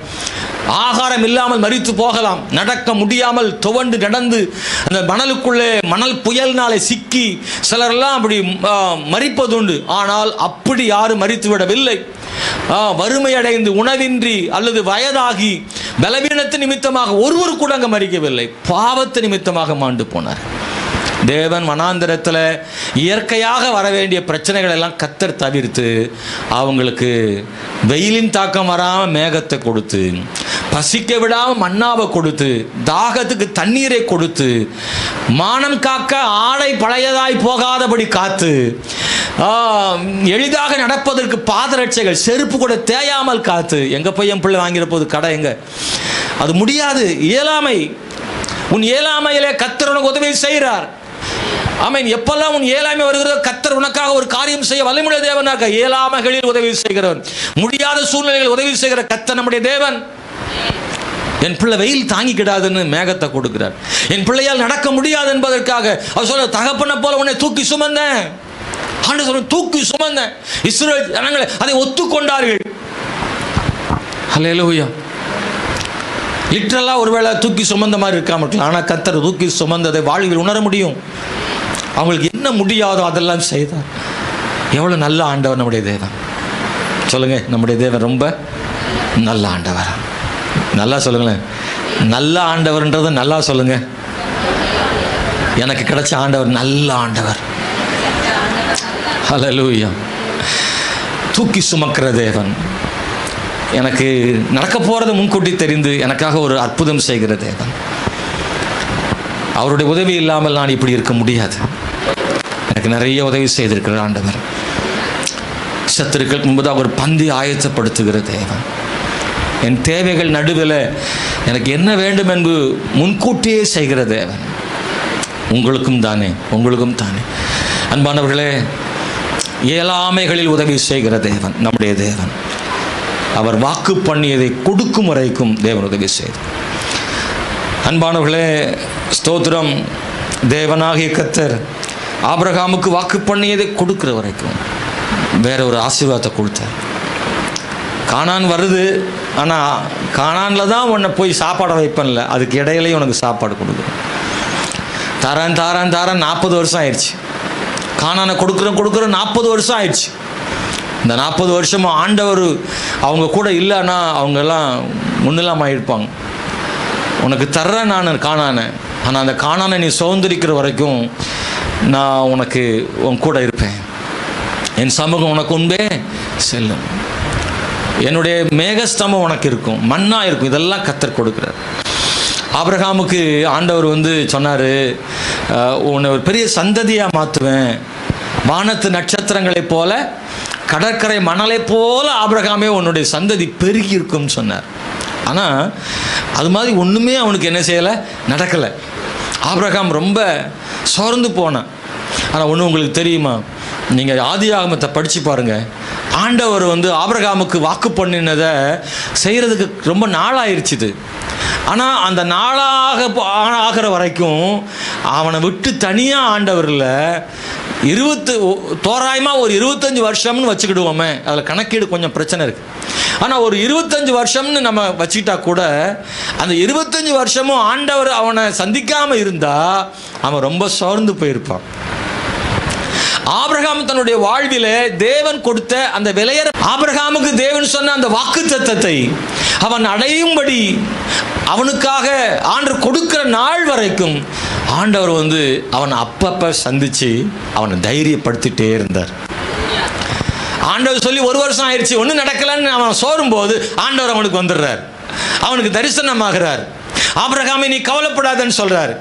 ஆகாரம் இல்லாமல் மரித்து போகலாம், நடக்க முடியாமல் துவண்டு நடந்து அந்த மணலுக்குள்ளே மணல் புயல்னாலே சிக்கி சிலரெல்லாம் அப்படி மரிப்பதுண்டு. ஆனால் அப்படி யாரும் மரித்து விடவில்லை. வறுமையடைந்து உணவின்றி அல்லது வயதாகி பலவீனத்து நிமித்தமாக ஒருவர் கூட அங்கே மரிக்கவில்லை, பாவத்து நிமித்தமாக மாண்டு போனார். தேவன் வனாந்தரத்தில் இயற்கையாக வர வேண்டிய பிரச்சனைகள் எல்லாம் கத்தர் தவிர்த்து அவங்களுக்கு வெயிலின் தாக்கம் வராமல் மேகத்தை கொடுத்து, பசிக்க விடாமல் மன்னாவை கொடுத்து, தாகத்துக்கு தண்ணீரை கொடுத்து, மானம் காக்க ஆடை பழையதாய் போகாதபடி காத்து, எளிதாக நடப்பதற்கு பாதரட்சைகள் செருப்பு கூட தேயாமல் காத்து. எங்க போய் என் பிள்ளை வாங்கிற போது கடை எங்க? அது முடியாது, இயலாமை. உன் இயலாமையிலே கர்த்தர் உனக்கு உதவி செய்கிறார். ஆமென். எப்பெல்லாம் உன் இயலாமை வருகிறதோ கர்த்தர் உனக்காக ஒரு காரியம் செய்ய வல்லமையுள்ள தேவனாக, இயலாமைகளில் உதவி செய்கிறவன், முடியாத சூழ்நிலைகளில் உதவி செய்கிற கர்த்தர் நம்முடைய தேவன். என் பிள்ளை வெயில் தாங்கிக்கிடாதுன்னு மேகத்தை கொடுக்கிறார். என் பிள்ளையால் நடக்க முடியாது என்பதற்காக அவர் சொல்ல, தகப்பனை போல உன்னை தூக்கி சுமந்தேன். ஆண்டவர் சொல்ல, தூக்கி சுமந்தேன். இஸ்ரவேல் ஜனங்களை அதை ஒத்துக்கொண்டார்கள். ஹல்லேலூயா. லிட்டரலாக ஒருவேளை தூக்கி சுமந்த மாதிரி இருக்காம இருக்கலாம், ஆனால் கர்த்தர் தூக்கி சுமந்ததை வாழ்வில் உணர முடியும். அவங்களுக்கு என்ன முடியாதோ அதெல்லாம் செய்தார். எவ்வளோ நல்ல ஆண்டவர் நம்முடைய தேவன். சொல்லுங்க, நம்முடைய தேவன் ரொம்ப நல்ல ஆண்டவர். நல்லா சொல்லுங்களேன், நல்ல ஆண்டவர்ன்றதை நல்லா சொல்லுங்க. எனக்கு கிடைச்ச ஆண்டவர் நல்ல ஆண்டவர். ஹல்லேலூயா. தூக்கி சுமக்கிற தேவன், எனக்கு நடக்க போகிறத முன்கூட்டி தெரிந்து எனக்காக ஒரு அற்புதம் செய்கிற தேவன். அவருடைய உதவி இல்லாமல் நான் இப்படி இருக்க முடியாது. எனக்கு நிறைய உதவி செய்திருக்கிற ஆண்டவர். சத்துருக்களுக்கு முன்பதாக ஒரு பந்தி ஆயத்தப்படுத்துகிற தேவன். என் தேவைகள் நடுவில் எனக்கு என்ன வேண்டும் என்று முன்கூட்டியே செய்கிற தேவன். உங்களுக்கும் தானே, உங்களுக்கும் தானே. அன்பானவர்களே, இயலாமைகளில் உதவி செய்கிற தேவன் நம்முடைய தேவன். அவர் வாக்கு பண்ணியதை கொடுக்கும் வரைக்கும் தேவன் உதவி செய்தார். அன்பானவர்களே, ஸ்தோத்திரம். தேவனாகிய கர்த்தர் ஆபிரகாமுக்கு வாக்கு பண்ணியதை கொடுக்கிற வரைக்கும் வேற ஒரு ஆசீர்வாதத்தை கொடுத்தார். கானான் வருது, ஆனால் கானானில் தான் உன்னை போய் சாப்பாடை வைப்பேன்ல, அதுக்கு இடையிலையும் உனக்கு சாப்பாடு கொடுக்குறேன். தரேன் தரேன் தரேன் 40 வருஷம் ஆயிடுச்சு. கானானை கொடுக்குறேன் 40 வருஷம் ஆயிடுச்சு. இந்த 40 வருஷமும் ஆண்டவர் அவங்க கூட இல்லைன்னா அவங்கெல்லாம் முன்னெல்லாம் ஆகிருப்பாங்க. உனக்கு தர்றேன் நான் கானானை, ஆனால் அந்த கானானை நீ சுதந்திரிக்கிற வரைக்கும் நான் உனக்கு உன் கூட இருப்பேன். என் சமூகம் உனக்கு உண்பே செல்லும். என்னுடைய மேகஸ்தம்பம் உனக்கு இருக்கும், மண்ணா இருக்கும். இதெல்லாம் கர்த்தர் கொடுக்குறார். ஆபிரகாமுக்கு ஆண்டவர் சொன்னார், உன்னை ஒரு பெரிய சந்ததியாக மாற்றுவேன், வானத்து நட்சத்திரங்களைப் போல கடற்கரை மணலை போல ஆபிரகாமே உன்னுடைய சந்ததி பெருகி இருக்கும்னு சொன்னார். ஆனால் அது மாதிரி ஒன்றுமே அவனுக்கு என்ன செய்யலை, நடக்கலை. ஆபிரகாம் ரொம்ப சோர்ந்து போனான். ஆனால் ஒன்று உங்களுக்கு தெரியுமா, நீங்கள் ஆதியாகமத்தை படித்து பாருங்கள். ஆண்டவர் ஆபிரகாமுக்கு வாக்கு பண்ணினதை செய்கிறதுக்கு ரொம்ப நாளாயிருச்சுது. ஆனால் அந்த நாளாக ஆகிற வரைக்கும் அவனை விட்டு தனியாக ஆண்டவரில் தோராயமாக ஒரு 25 வருஷம்னு வச்சுக்கிடுவோமே, அதில் கணக்கீடு கொஞ்சம் பிரச்சனை இருக்குது. ஆனால் ஒரு 25 வருஷம்னு நம்ம வச்சுக்கிட்டா கூட அந்த 25 வருஷமும் ஆண்டவர் அவனை சந்திக்காமல் இருந்தால் அவன் ரொம்ப சோர்ந்து போயிருப்பான். ஆபிரகாம் தன்னுடைய வாழ்விலே தேவன் கொடுத்த அந்த விலையேற ஆபிரகாமுக்கு தேவன் சொன்ன அந்த வாக்குத்தத்தத்தை அவன் அடையும்படி அவனுக்காக ஆண்டவர் கொடுக்கிற நாள் வரைக்கும் ஆண்டவர் அவனை அப்பப்ப சந்திச்சு அவனை தைரியப்படுத்திட்டே இருந்தார். ஆண்டவர் சொல்லி 1 வருஷம் ஆயிடுச்சு, ஒன்றும் நடக்கலன்னு அவன் சோரும் போது ஆண்டவர் அவனுக்கு வந்துடுறார், அவனுக்கு தரிசனமாகிறார். ஆபிரகாமை நீ கவலைப்படாதன்னு சொல்றாரு,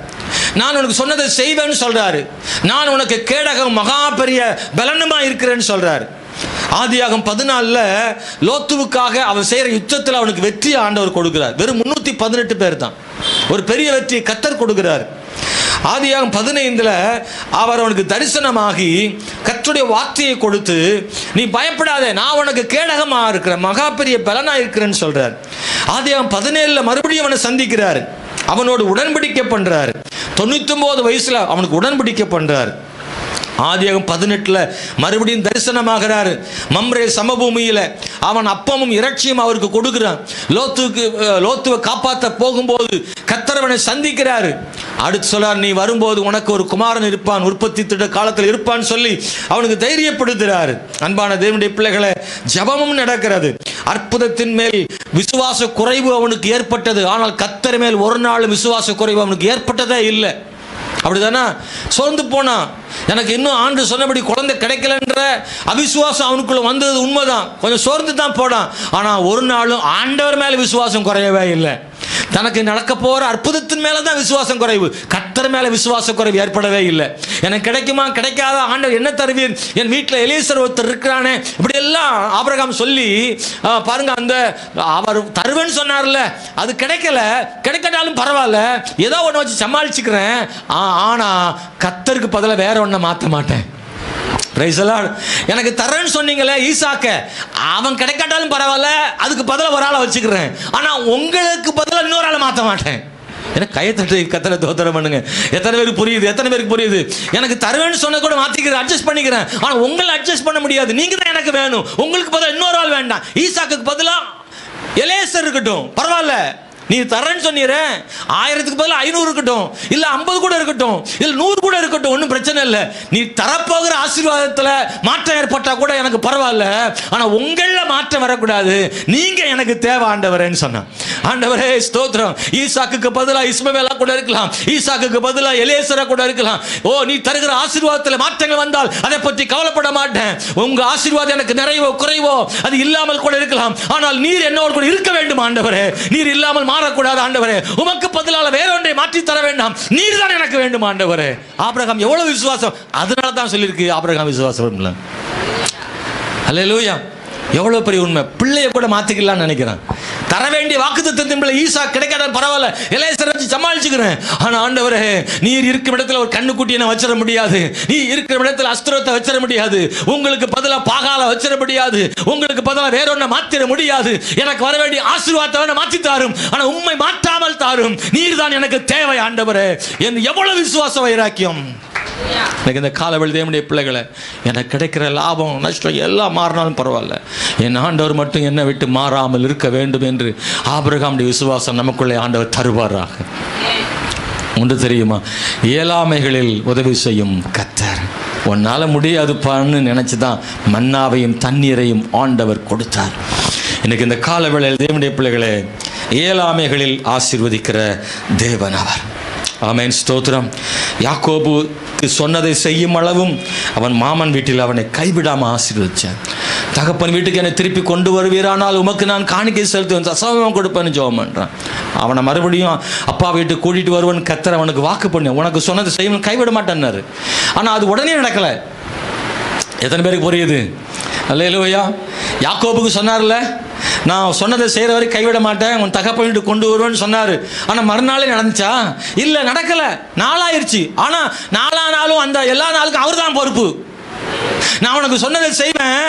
நான் உனக்கு சொன்னதை செய்வேன்னு சொல்றாரு, நான் உனக்கு கேடகம் மகா பெரிய பலனுமா இருக்கிறேன்னு சொல்றாரு. ஆதியாகம் 14 லோத்துவுக்காக அவன் செய்கிற யுத்தத்தில் அவனுக்கு வெற்றி ஆண்டவர் கொடுக்கிறார். வெறும் 318 பேர் தான், ஒரு பெரிய வெற்றி கர்த்தர் கொடுக்கிறார். ஆதியாகம் 15 அவர் அவனுக்கு தரிசனமாகி கர்த்தருடைய வார்த்தையை கொடுத்து, நீ பயப்படாதே, நான் உனக்கு கேடகமாக இருக்கிறேன், மகா பெரிய பலனாக இருக்கிறேன்னு சொல்றார். ஆதியாகம் 17 மறுபடியும் அவனை சந்திக்கிறார், அவனோடு உடன்படிக்கை பண்றார். 99 வயசுல அவனுக்கு உடன்படிக்கை பண்றார். ஆதியாகம் 18 மறுபடியும் தரிசனமாகிறார். மம்ரே சமபூமியில அவன் அப்பமும் இறைச்சியும் அவருக்கு கொடுக்கிறான். லோத்துவை காப்பாற்ற போகும்போது கர்த்தரவனை சந்திக்கிறாரு. அடுத்து சொல்றார், நீ வரும்போது உனக்கு ஒரு குமாரன் இருப்பான், உற்பத்தி திட்ட காலத்தில் இருப்பான்னு சொல்லி அவனுக்கு தைரியப்படுத்துகிறார். அன்பான தேவனுடைய பிள்ளைகளை, ஜபமும் நடக்கிறது. அற்புதத்தின் மேல் விசுவாச குறைவு அவனுக்கு ஏற்பட்டது, ஆனால் கர்த்தர் மேல் ஒரு நாள் விசுவாச குறைவு அவனுக்கு ஏற்பட்டதே இல்லை. அப்படிதானா? சோர்ந்து போனான். எனக்கு இன்னும் ஆண்டு சொன்னபடி குழந்தை கிடைக்கலன்ற அவிசுவாசம் அவனுக்குள்ள வந்தது உண்மைதான். கொஞ்சம் சோர்ந்து தான் போனான். ஆனால் ஒரு நாளும் ஆண்டவர் மேலே விசுவாசம் குறையவே இல்லை. தனக்கு நடக்க போகிற அற்புதத்தின் மேலே தான் விசுவாசம் குறைவு, கர்த்தர் மேலே விசுவாச குறைவு ஏற்படவே இல்லை. எனக்கு கிடைக்குமா கிடைக்காத, ஆண்டவர் என்ன தருவீர், என் வீட்டில் எலியேசர் ஒருத்தர் இருக்கிறானே, இப்படி எல்லாம் ஆபிரகாம் சொல்லி பாருங்க, அந்த அவர் தருவேன்னு சொன்னார்ல, அது கிடைக்கல, கிடைக்கட்டாலும் பரவாயில்ல, ஏதோ ஒன்று வச்சு சமாளிச்சுக்கிறேன், ஆனால் கர்த்தருக்கு பதிலாக வேற ஒன்றை மாற்ற மாட்டேன். Praise the Lord. எனக்கு தரேன்னு சொன்னீங்களே ஈசாக்க, அவன் கிடைக்காட்டாலும் பரவாயில்ல, அதுக்கு பதிலாக ஒரு ஆளை வச்சுக்கிறேன், ஆனால் உங்களுக்கு பதிலாக இன்னொரு ஆளை மாற்ற மாட்டேன். எனக்கு கையத்தட்டு கத்தரை தோத்திரம் பண்ணுங்க. எத்தனை பேருக்கு புரியுது? எத்தனை பேருக்கு புரியுது? எனக்கு தருவேன்னு சொன்ன கூட மாற்றிக்கிறேன், அட்ஜஸ்ட் பண்ணிக்கிறேன், ஆனால் உங்களை அட்ஜஸ்ட் பண்ண முடியாது. நீங்கள் தான் எனக்கு வேணும், உங்களுக்கு பதிலாக இன்னொரு ஆள் வேண்டாம். ஈசாக்கு பதிலாக எலேசர் இருக்கட்டும், பரவாயில்ல. நீ தரேன்னு சொன்னீர, 1000க்கு பதில் 500 இருக்கட்டும், இல்ல 50 கூட இருக்கட்டும், இல்ல 100 கூட இருக்கட்டும், ஒன்றும் பிரச்சனை இல்லை. நீ தரப்போகிற ஆசீர்வாதத்தில் மாற்றம் ஏற்பட்டா கூட எனக்கு பரவாயில்ல, ஆனா உங்கள மாற்றம் வரக்கூடாது, நீங்க எனக்கு தேவை ஆண்டவரேன்னு சொன்னான். ஆண்டவரே ஸ்தோத்திரம். ஈசாக்குக்கு பதிலாக இஸ்மவேலா கூட இருக்கலாம், ஈசாக்குக்கு பதிலாக எலேசரா கூட இருக்கலாம். ஓ, நீ தருகிற ஆசீர்வாதத்தில் மாற்றங்கள் வந்தால் அதை பற்றி கவலைப்பட மாட்டேன். உங்க ஆசீர்வாதம் எனக்கு நிறைவோ குறைவோ அது இல்லாமல் கூட இருக்கலாம், ஆனால் நீர் என்னோடு கூட இருக்க வேண்டும் ஆண்டவரே. நீர் இல்லாமல் மாறக்கூடாது ஆண்டவரே. உமக்கு பதிலாக வேற ஒன்றை மாற்றி தர வேண்டாம், நீர் தான் எனக்கு வேண்டும் ஆண்டவரே. ஆபிரகாம் எவ்வளவு விசுவாசம், அதனால தான் சொல்லியிருக்கு ஆபிரகாம் விசுவாசம். அல்லேலூயா. எவ்வளவு பெரிய உண்மை. பிள்ளைய கூட மாத்திக்கலாம்னு நினைக்கிறேன். தர வேண்டிய வாக்குத்தத்தத்தின் பிள்ளை ஈசா கிடைக்காத பரவாயில்ல, எலேசரை வச்சு சமாளிச்சுக்கிறேன், ஆனா ஆண்டவரே நீர் இருக்கும் இடத்துல ஒரு கண்ணுக்குட்டியை நான் வச்சிட முடியாது, நீ இருக்கிற இடத்துல அஸ்திரத்தை வச்சிட முடியாது, உங்களுக்கு பதிலாக பாகால வச்சிட முடியாது, உங்களுக்கு பதிலாக வேற ஒன்றை மாத்திட முடியாது. எனக்கு வர வேண்டிய ஆசீர்வாதத்தை மாற்றி தாரும், ஆனா உண்மை மாற்றாமல் தாரும். நீர் தான் எனக்கு தேவை ஆண்டவரே. எவ்வளவு விசுவாச வைராக்கியம். எனக்கு இந்த காலவெளி தேவனுடைய பிள்ளைகளை, எனக்கு கிடைக்கிற லாபம் நஷ்டம் எல்லாம் மாறினாலும் பரவாயில்ல, என் ஆண்டவர் மட்டும் என்னை விட்டு மாறாமல் இருக்க வேண்டும் என்று ஆபிரகாமுடைய விசுவாசம் நமக்குள்ளே ஆண்டவர் தருவாராக. ஒன்று தெரியுமா, இயலாமைகளில் உதவி செய்யும் கர்த்தர். உன்னால முடியாதுப்பான்னு நினைச்சுதான் மன்னாவையும் தண்ணீரையும் ஆண்டவர் கொடுத்தார். இன்னைக்கு இந்த காலவேளையில் தேவனுடைய பிள்ளைகளை, இயலாமைகளில் ஆசீர்வதிக்கிற தேவன் அவர். ஆமென், ஸ்தோத்திரம். யாக்கோபுக்கு சொன்னதை செய்யும் அளவும் அவன் மாமன் வீட்டில் அவனை கைவிடாமல் ஆசீர்வதிச்சான். தகப்பன் வீட்டுக்கு என்னை திருப்பி கொண்டு வருவீரானால் உமக்கு நான் காணிக்கை செலுத்துவேன், தசமம் கொடுப்பேன்னு ஜெபம் பண்ணுறான். அவனை மறுபடியும் அப்பா வீட்டுக்கு கூட்டிகிட்டு வருவன் கர்த்தர் அவனுக்கு வாக்கு பண்ணி, உனக்கு சொன்னதை செய்யணும், கைவிட மாட்டேன்னாரு. ஆனால் அது உடனே நடக்கலை. எத்தனை பேருக்கு புரியுது? அல்லேலூயா. யாக்கோபுக்கு சொன்னார்ல, நான் சொன்னதை செய்கிற வரை கைவிட மாட்டேன், உன் தகப்பன்ட்டு கொண்டு வருவேன்னு சொன்னார். ஆனால் மறுநாளே நடந்துச்சா? இல்லை, நடக்கலை. நாளாயிருச்சு. ஆனால் நாளானாலும் அந்த எல்லா நாளுக்கும் அவர் தான் பொறுப்பு. நான் உனக்கு சொன்னதை செய்வேன்,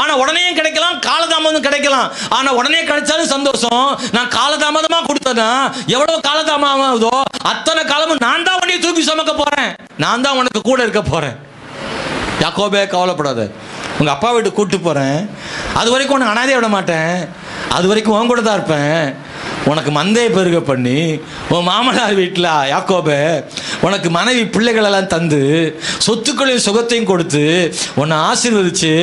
ஆனால் உடனே கிடைக்கலாம், காலதாமதம் கிடைக்கலாம். ஆனால் உடனே கிடைச்சாலும் சந்தோஷம். நான் காலதாமதமாக கொடுத்தேன்னா எவ்வளோ காலதாமதம் ஆகுதோ அத்தனை காலமும் நான் தான் உன்னை தூக்கி சுமக்க போகிறேன், நான் தான் உனக்கு கூட இருக்க போகிறேன். யாக்கோபே கவலைப்படாத, உங்கள் அப்பா வீட்டு கூப்பிட்டு போகிறேன், அது வரைக்கும் உனக்கு அனாதையை விட மாட்டேன், அது வரைக்கும் உன் கூட தான் இருப்பேன். உனக்கு மந்தையை பெருக பண்ணி உன் மாமனார் வீட்டில் யாக்கோபே உனக்கு மனைவி பிள்ளைகளெல்லாம் தந்து சொத்துக்களையும் சுகத்தையும் கொடுத்து உன்னை ஆசீர்வதிச்சு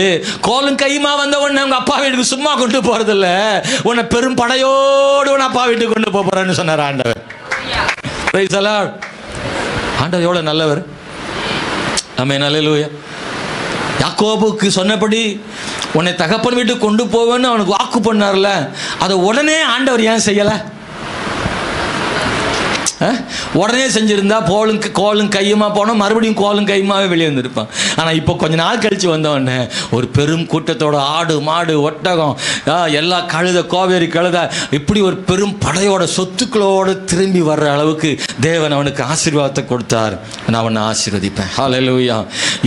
கோலும் கையுமா வந்த உன்னை உங்கள் அப்பா வீட்டுக்கு சும்மா கொண்டு போகிறதில்ல, உன்னை பெரும் படையோடு உன் அப்பா வீட்டுக்கு கொண்டு போகிறேன்னு சொன்னார் ஆண்டவர். Praise the Lord. ஆண்டவர் எவ்வளோ நல்லவர். ஆமென், அல்லேலூயா. யாக்கோபுக்கு சொன்னபடி உன்னை தகப்பன் வீட்டுக்கு கொண்டு போவேன்னு அவனுக்கு வாக்கு பண்ணார்ல, அதை உடனே ஆண்டவர் ஏன் செய்யலை? உடனே செஞ்சிருந்தா கோலும் கையுமா போனோம், மறுபடியும் கோலும் கையுமாவே வெளியே வந்திருப்பான். ஆனால் இப்போ கொஞ்ச நாள் கழித்து வந்தவொடனே ஒரு பெரும் கூட்டத்தோட ஆடு மாடு ஒட்டகம் எல்லா கழுத கோவேரி கழுத இப்படி ஒரு பெரும் படையோட சொத்துக்களோடு திரும்பி வர்ற அளவுக்கு தேவன் அவனுக்கு ஆசீர்வாதத்தை கொடுத்தார். நான் அவனை ஆசீர்வதிப்பேன். ஹல்லேலூயா.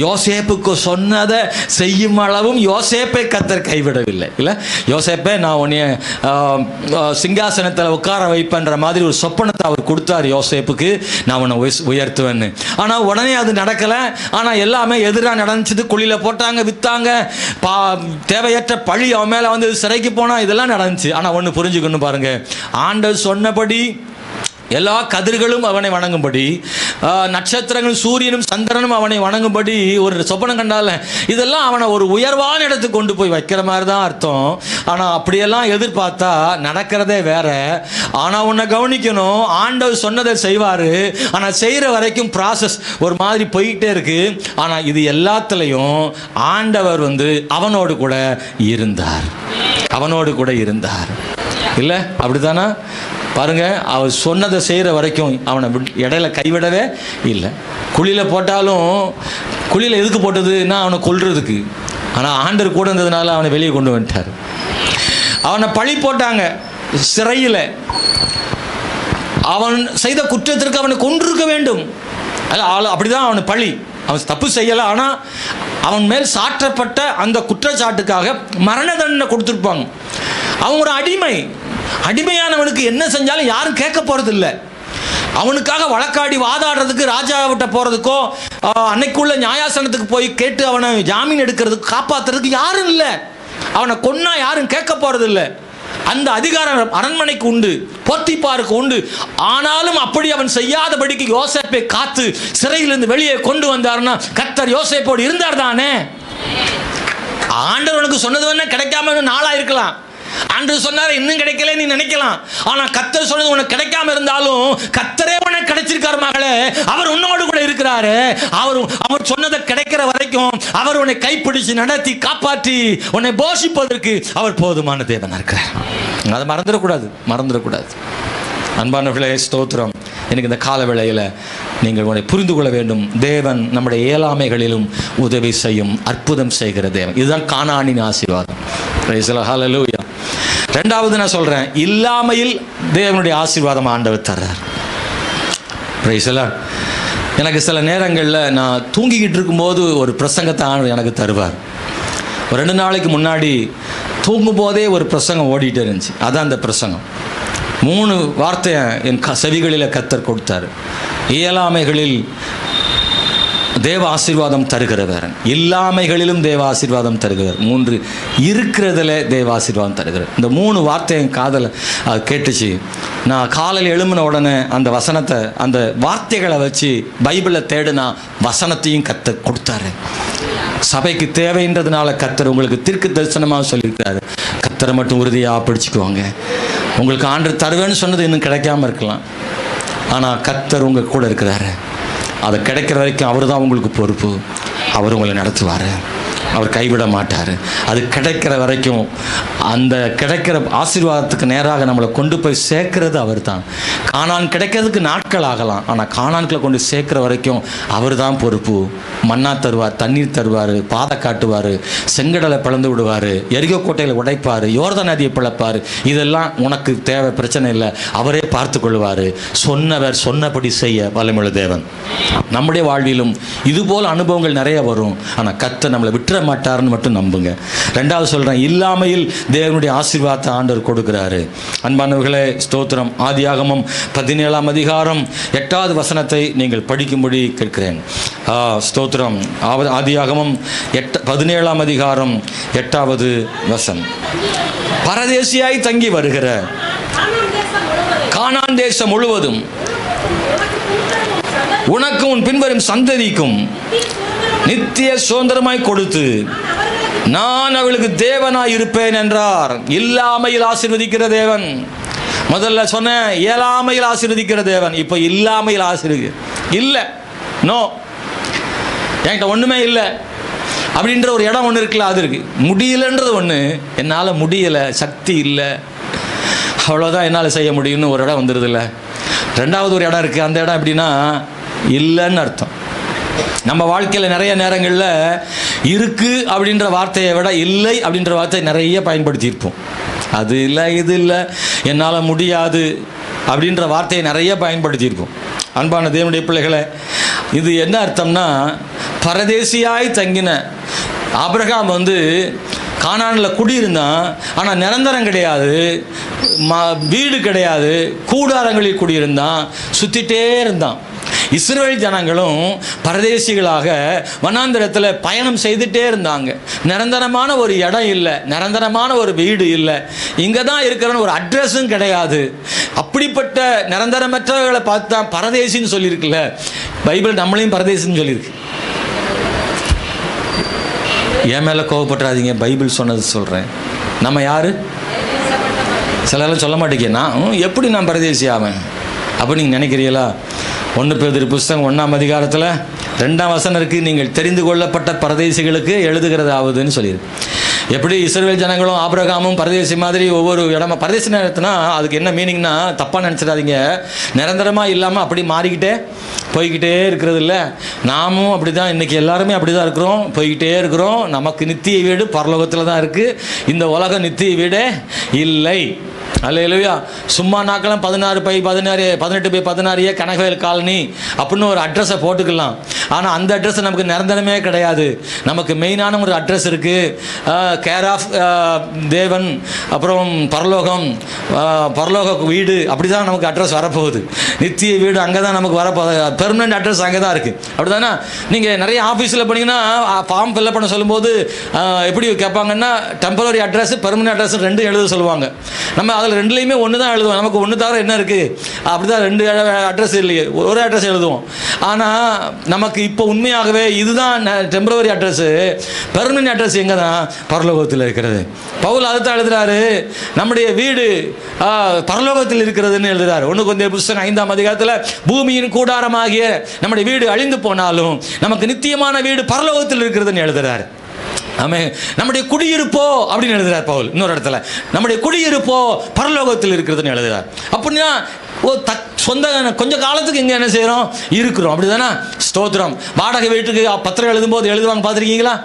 யோசேப்புக்கு சொன்னதை செய்யும் அளவும் யோசேப்பை கர்த்தர் கைவிடவில்லை. இல்லை, யோசேப்பை நான் உன்னை சிங்காசனத்தில் உட்கார வைப்பேன்ற மாதிரி ஒரு சொப்பனத்தை அவர் கொடுத்தார் யோசேப்புக்கு, நான் உன்னை உயர்த்துவேன்னு. ஆனால் உடனே அது நடக்கலை. ஆனால் எல்லாமே எதிராக நடந்துச்சு. குழியில் போட்டாங்க, விற்றாங்க, தேவையற்ற பழி அவன் மேலே வந்து சிறைக்கு போனால் இதெல்லாம் நடந்துச்சு. ஆனால் ஒன்று புரிஞ்சுக்கணும் பாருங்க, ஆண்டவர் சொன்னபடி எல்லா கதிர்களும் அவனை வணங்கும்படி, நட்சத்திரங்கள் சூரியனும் சந்திரனும் அவனை வணங்கும்படி ஒரு சொப்பனம் கண்டால, இதெல்லாம் அவனை ஒரு உயர்வான இடத்துக்கு கொண்டு போய் வைக்கிற மாதிரி தான் அர்த்தம். ஆனால் அப்படியெல்லாம் எதிர்பார்த்தா நடக்கிறதே வேற. ஆனால் உன்னை கவனிக்கணும், ஆண்டவர் சொன்னதை செய்வார், ஆனால் செய்கிற வரைக்கும் ப்ராசஸ் ஒரு மாதிரி போய்கிட்டே இருக்கு. ஆனால் இது எல்லாத்துலேயும் ஆண்டவர் வந்து அவனோடு கூட இருந்தார், அவனோடு கூட இருந்தார். இல்லை, அப்படித்தானா? பாருங்க, அவர் சொன்னதை செய்கிற வரைக்கும் அவனை இடையில கைவிடவே இல்லை. குழியில் போட்டாலும், குழியில் எதுக்கு போட்டதுன்னா அவனை கொல்றதுக்கு. ஆனால் ஆண்டவர் கூட இருந்ததுனால அவனை வெளியே கொண்டு வந்துட்டார். அவனை பழி போட்டாங்க சிறையில், அவன் செய்த குற்றத்திற்கு அவனை கொன்றிருக்க வேண்டும். அப்படிதான் அவனை பழி. அவன் தப்பு செய்யலை, ஆனால் அவன் மேல் சாற்றப்பட்ட அந்த குற்றச்சாட்டுக்காக மரண தண்டனை கொடுத்துருப்பாங்க. அவன் ஒரு அடிமையானவனுக்கு என்ன செஞ்சாலும் யாரும் கேட்க போறது இல்லை. அவனுக்காக வழக்காடி வாதாடுறதுக்கு ராஜாவிட்ட போறதுக்கோ அன்னைக்குள்ள நியாயாசனத்துக்கு போய் கேட்டு அவனை ஜாமீன் எடுக்கிறதுக்கு காப்பாத்துறதுக்கு யாரும் இல்லை. அவனை கொன்னா யாரும் கேட்க போறது இல்லை. அந்த அதிகாரம் அரண்மனைக்கு உண்டு, போத்திபாருக்கு உண்டு. ஆனாலும் அப்படி அவன் செய்யாதபடிக்கு யோசேப்பை காத்து சிறையிலிருந்து வெளியே கொண்டு வந்தார்னா கர்த்தர் யோசேப்போடு இருந்தார் தானே. ஆண்டவனுக்கு சொன்னது வேணா கிடைக்காம நாளா இருக்கலாம். ஆண்டவர் சொன்னாரு இன்னும் கிடைக்கல நீ நினைக்கலாம். ஆனா கர்த்தர் சொன்னது உனக்கு கிடைக்காம இருந்தாலும் கர்த்தரே உனக்கு கிடைச்சிருக்காரு மகளே. அவர் உன்னோடு கூட இருக்கிறாரு. அவர் சொன்னதை கிடைக்கிற வரைக்கும் அவர் உன்னை கைப்பிடிச்சு நடத்தி காப்பாற்றி உன்னை போஷிப்பதற்கு அவர் போதுமான தேவனா இருக்கிறார். அதை மறந்துடக்கூடாது. அன்பானவர்களே, ஸ்தோத்திரம். எனக்கு இந்த கால வேளையில் நீங்கள் உன்னை புரிந்து கொள்ள வேண்டும். தேவன் நம்முடைய இயலாமைகளிலும் உதவி செய்யும் அற்புதம் செய்கிற தேவன். இதுதான் கானானின் ஆசீர்வாதம். ஹல்லேலூயா. ரெண்டாவது நான் சொல்றேன், இல்லாமையில் தேவனுடைய ஆசீர்வாதம் ஆண்டவர் தர்றார். எனக்கு சில நேரங்களில் நான் தூங்கிக்கிட்டு இருக்கும்போது ஒரு பிரசங்கத்தை ஆண்டவர் எனக்கு தருவார். ஒரு 2 நாளைக்கு முன்னாடி தூங்கும் போதே ஒரு பிரசங்கம் ஓடிட்டே இருந்துச்சு. அதான் அந்த பிரசங்கம். 3 வார்த்தையை என் செவிகளில் கர்த்தர் கொடுத்தார். இயலாமைகளில் தேவ ஆசீர்வாதம் தருகிறவர், இல்லாமைகளிலும் தேவ ஆசீர்வாதம் தருகிறவர், 3 இருக்கிறதுல தேவ ஆசீர்வாதம் தருகிறார். இந்த 3 வார்த்தையை காதல அது கேட்டுச்சு. நான் காலையில் எழும்பின உடனே அந்த வசனத்தை, அந்த வார்த்தைகளை வச்சு பைபிளை தேடினா வசனத்தையும் கர்த்தர் கொடுத்தாரு. சபைக்கு தேவைன்றதுனால கர்த்தர் உங்களுக்கு தீர்க்க தரிசனமாக சொல்லியிருக்காரு. கர்த்தரை மட்டும் உறுதியாக பிடிச்சிக்குவாங்க. உங்களுக்கு ஆண்டவர் தருவேன்னு சொன்னது இன்னும் கிடைக்காம இருக்கலாம். ஆனால் கர்த்தர் உங்கள் கூட இருக்கிறாரு. அதை கிடைக்கிற வரைக்கும் அவர் தான் உங்களுக்கு பொறுப்பு. அவர் உங்களை நடத்துவார். அவர் கைவிட மாட்டார். அது கிடைக்கிற வரைக்கும் அந்த கிடைக்கிற ஆசீர்வாதத்துக்கு நேராக நம்மளை கொண்டு போய் சேர்க்கிறது அவர் தான். கானான் கிடைக்கிறதுக்கு நாட்கள் ஆகலாம். ஆனால் கானான்களை கொண்டு சேர்க்கிற வரைக்கும் அவர் தான் பொறுப்பு. மன்னா தருவார், தண்ணீர் தருவார், பாதை காட்டுவார், செங்கடலை பிளந்து விடுவார், எரிகோ கோட்டையில் உடைப்பார், யோர்தான் நதியை பிளப்பார். இதெல்லாம் உனக்கு தேவை, பிரச்சனை இல்லை. அவரே பார்த்து கொள்வார். சொன்னவர் சொன்னபடி செய்ய வல்லமையுள்ள தேவன். நம்முடைய வாழ்விலும் இதுபோல் அனுபவங்கள் நிறைய வரும். ஆனால் கர்த்தர் நம்மளை விட்டுற மாட்டார்னு மட்டும் நம்புங்க. ரெண்டாவது சொல்றேன், இல்லாமையில் தேவனுடைய ஆசீர்வாதத்தை ஆண்டவர் கொடுக்கிறாரு. அன்பானவர்களே, ஸ்தோத்திரம். ஆதியாகமம் 17ஆம் அதிகாரம் 8வது வசனத்தை நீங்கள் படிக்கும்படி கேட்கிறேன். ஸ்தோத்திரம். ஆதியாகமம் 17ஆம் அதிகாரம் 8வது வசனம். பரதேசியாய் தங்கி வருகிற கானான் தேசம் முழுவதும் உனக்கு உன் பின்வரும் சந்ததிக்கும் நித்திய சுதந்திரமாய் கொடுத்து நான் அவளுக்கு தேவனாய் இருப்பேன் என்றார். இல்லாமையில் ஆசீர்வதிக்கிற தேவன். முதல்ல சொன்ன இயலாமையில் ஆசீர்வதிக்கிற தேவன். இப்போ இல்லாமையில் இல்லை, நோ, என்கிட்ட ஒண்ணுமே இல்லை அப்படின்ற ஒரு இடம் ஒன்று இருக்குல்ல, அது இருக்கு. முடியலன்றது ஒன்று, என்னால் முடியலை, சக்தி இல்லை, அவ்வளோதான் என்னால் செய்ய முடியும்னு ஒரு இடம் வந்துடுதுல்ல. ரெண்டாவது ஒரு இடம் இருக்குது. அந்த இடம் எப்படின்னா இல்லைன்னு அர்த்தம். நம்ம வாழ்க்கையில் நிறைய நேரங்களில் இருக்கு அப்படின்ற வார்த்தையை விட இல்லை அப்படின்ற வார்த்தையை நிறைய பயன்படுத்தியிருப்போம். அது இல்லை, இது இல்லை, என்னால் முடியாது அப்படின்ற வார்த்தையை நிறைய பயன்படுத்தியிருப்போம். அன்பான தேவனுடைய பிள்ளைகளை, இது என்ன அர்த்தம்னா, பரதேசியாய் தங்கின ஆபிரகாம் கானானில் குடியிருந்தான். ஆனால் நிரந்தரம் கிடையாது, வீடு கிடையாது, கூடாரங்களில் குடியிருந்தான், சுற்றிட்டே இருந்தான். இஸ்ரவேல் ஜனங்களும் பரதேசிகளாக வனாந்திரத்தில் பயணம் செய்துட்டே இருந்தாங்க. நிரந்தரமான ஒரு இடம் இல்லை, நிரந்தரமான ஒரு வீடு இல்லை, இங்கே தான் இருக்கிறன்னு ஒரு அட்ரஸும் கிடையாது. அப்படிப்பட்ட நிரந்தரமற்றவர்களை பார்த்து தான் பரதேசின்னு சொல்லியிருக்குல்ல. பைபிள் நம்மளையும் பரதேசின்னு சொல்லியிருக்கு. என் மேலே கோவப்பட்டுறாதீங்க, பைபிள் சொன்னது சொல்கிறேன். நம்ம யார்? சிலரெல்லாம் சொல்ல மாட்டேங்க, நான் எப்படி நான் பரதேசி ஆவேன் அப்படி நீங்கள் நினைக்கிறீங்களா? 1 பேதுரு புஸ்தகம் 1ஆம் அதிகாரத்தில் 2ஆம் வசனம் இருக்குது. நீங்கள் தெரிந்து கொள்ளப்பட்ட பரதேசிகளுக்கு எழுதுகிறதாவதுன்னு சொல்லியிருக்கு. எப்படி இஸ்ரவேல் ஜனங்களும் ஆபிரகாமும் பரதேசி மாதிரி ஒவ்வொரு இடமா பரதேசி நேரத்துனா அதுக்கு என்ன மீனிங்னா, தப்பாக நினச்சிடாதீங்க, நிரந்தரமாக இல்லாமல் அப்படி மாறிக்கிட்டே போய்கிட்டே இருக்கிறது இல்லை. நாமும் அப்படி தான், இன்றைக்கி எல்லாருமே அப்படி தான் இருக்கிறோம், போய்கிட்டே இருக்கிறோம். நமக்கு நித்திய வீடு பரலோகத்தில் தான் இருக்குது. இந்த உலகம் நித்திய வீடே இல்லை. அல்லேலூயா. சும்மா நாக்கலாம் 18/16 கனகவேல் காலனி அப்படின்னு ஒரு அட்ரஸை போட்டுக்கலாம். ஆனால் அந்த அட்ரஸ் நமக்கு நிரந்தரமே கிடையாது. நமக்கு மெயினான ஒரு அட்ரஸ் இருக்குது. கேர் ஆஃப் தேவன், அப்புறம் பரலோகம், பரலோக வீடு, அப்படி தான் நமக்கு அட்ரஸ் வரப்போகுது. நித்திய வீடு அங்கே தான் நமக்கு வரப்போகுது. பெர்மனெண்ட் அட்ரஸ் அங்கே தான் இருக்குது. அப்படி தானே? நீங்கள் நிறைய ஆஃபீஸில் போனீங்கன்னா ஃபார்ம் ஃபில்அப் பண்ண சொல்லும்போது எப்படி கேட்பாங்கன்னா டெம்பரரி அட்ரஸ், பெர்மனெண்ட் அட்ரஸ் ரெண்டும் எழுத சொல்லுவாங்க. நம்ம அதில் ரெண்டுலேயுமே ஒன்று தான் எழுதுவோம். நமக்கு ஒன்று தவிர என்ன இருக்குது? அப்படி தான் 2 அட்ரஸ் இல்லையே, ஒரு அட்ரஸ் எழுதுவோம். ஆனால் நமக்கு இப்போ உண்மையாகவே இதுதான் டெம்பரரி அட்ரஸ். பெர்மனெண்ட் அட்ரஸ் எங்கே தான்? பரலோகத்தில் இருக்கிறது. பவுல் அதை தான் எழுதுறாரு. நம்முடைய வீடு பரலோகத்தில் இருக்கிறதுன்னு எழுதுறாரு. 1 கொரிந்தியர் புத்தகம் 5ஆம் அதிகாரத்தில் பூமியின் கூடாரமாகிய நம்முடைய வீடு அழிந்து போனாலும் நமக்கு நித்தியமான வீடு பரலோகத்தில் இருக்கிறதுன்னு எழுதுறாரு. ஆமே. நம்முடைய குடியிருப்போ அப்படின்னு எழுதுறார் பவுல் இன்னொரு இடத்துல. நம்முடைய குடியிருப்போ பரலோகத்தில் இருக்கிறதுன்னு எழுதுறார். அப்படின்னா சொந்த கொஞ்ச காலத்துக்கு இங்கே என்ன செய்கிறோம்? இருக்கிறோம். அப்படி தானே? ஸ்தோத்திரம். வாடகை வீட்டுக்கு பத்திரம் எழுதும்போது எழுதுவாங்க, பார்த்துருக்கீங்களா?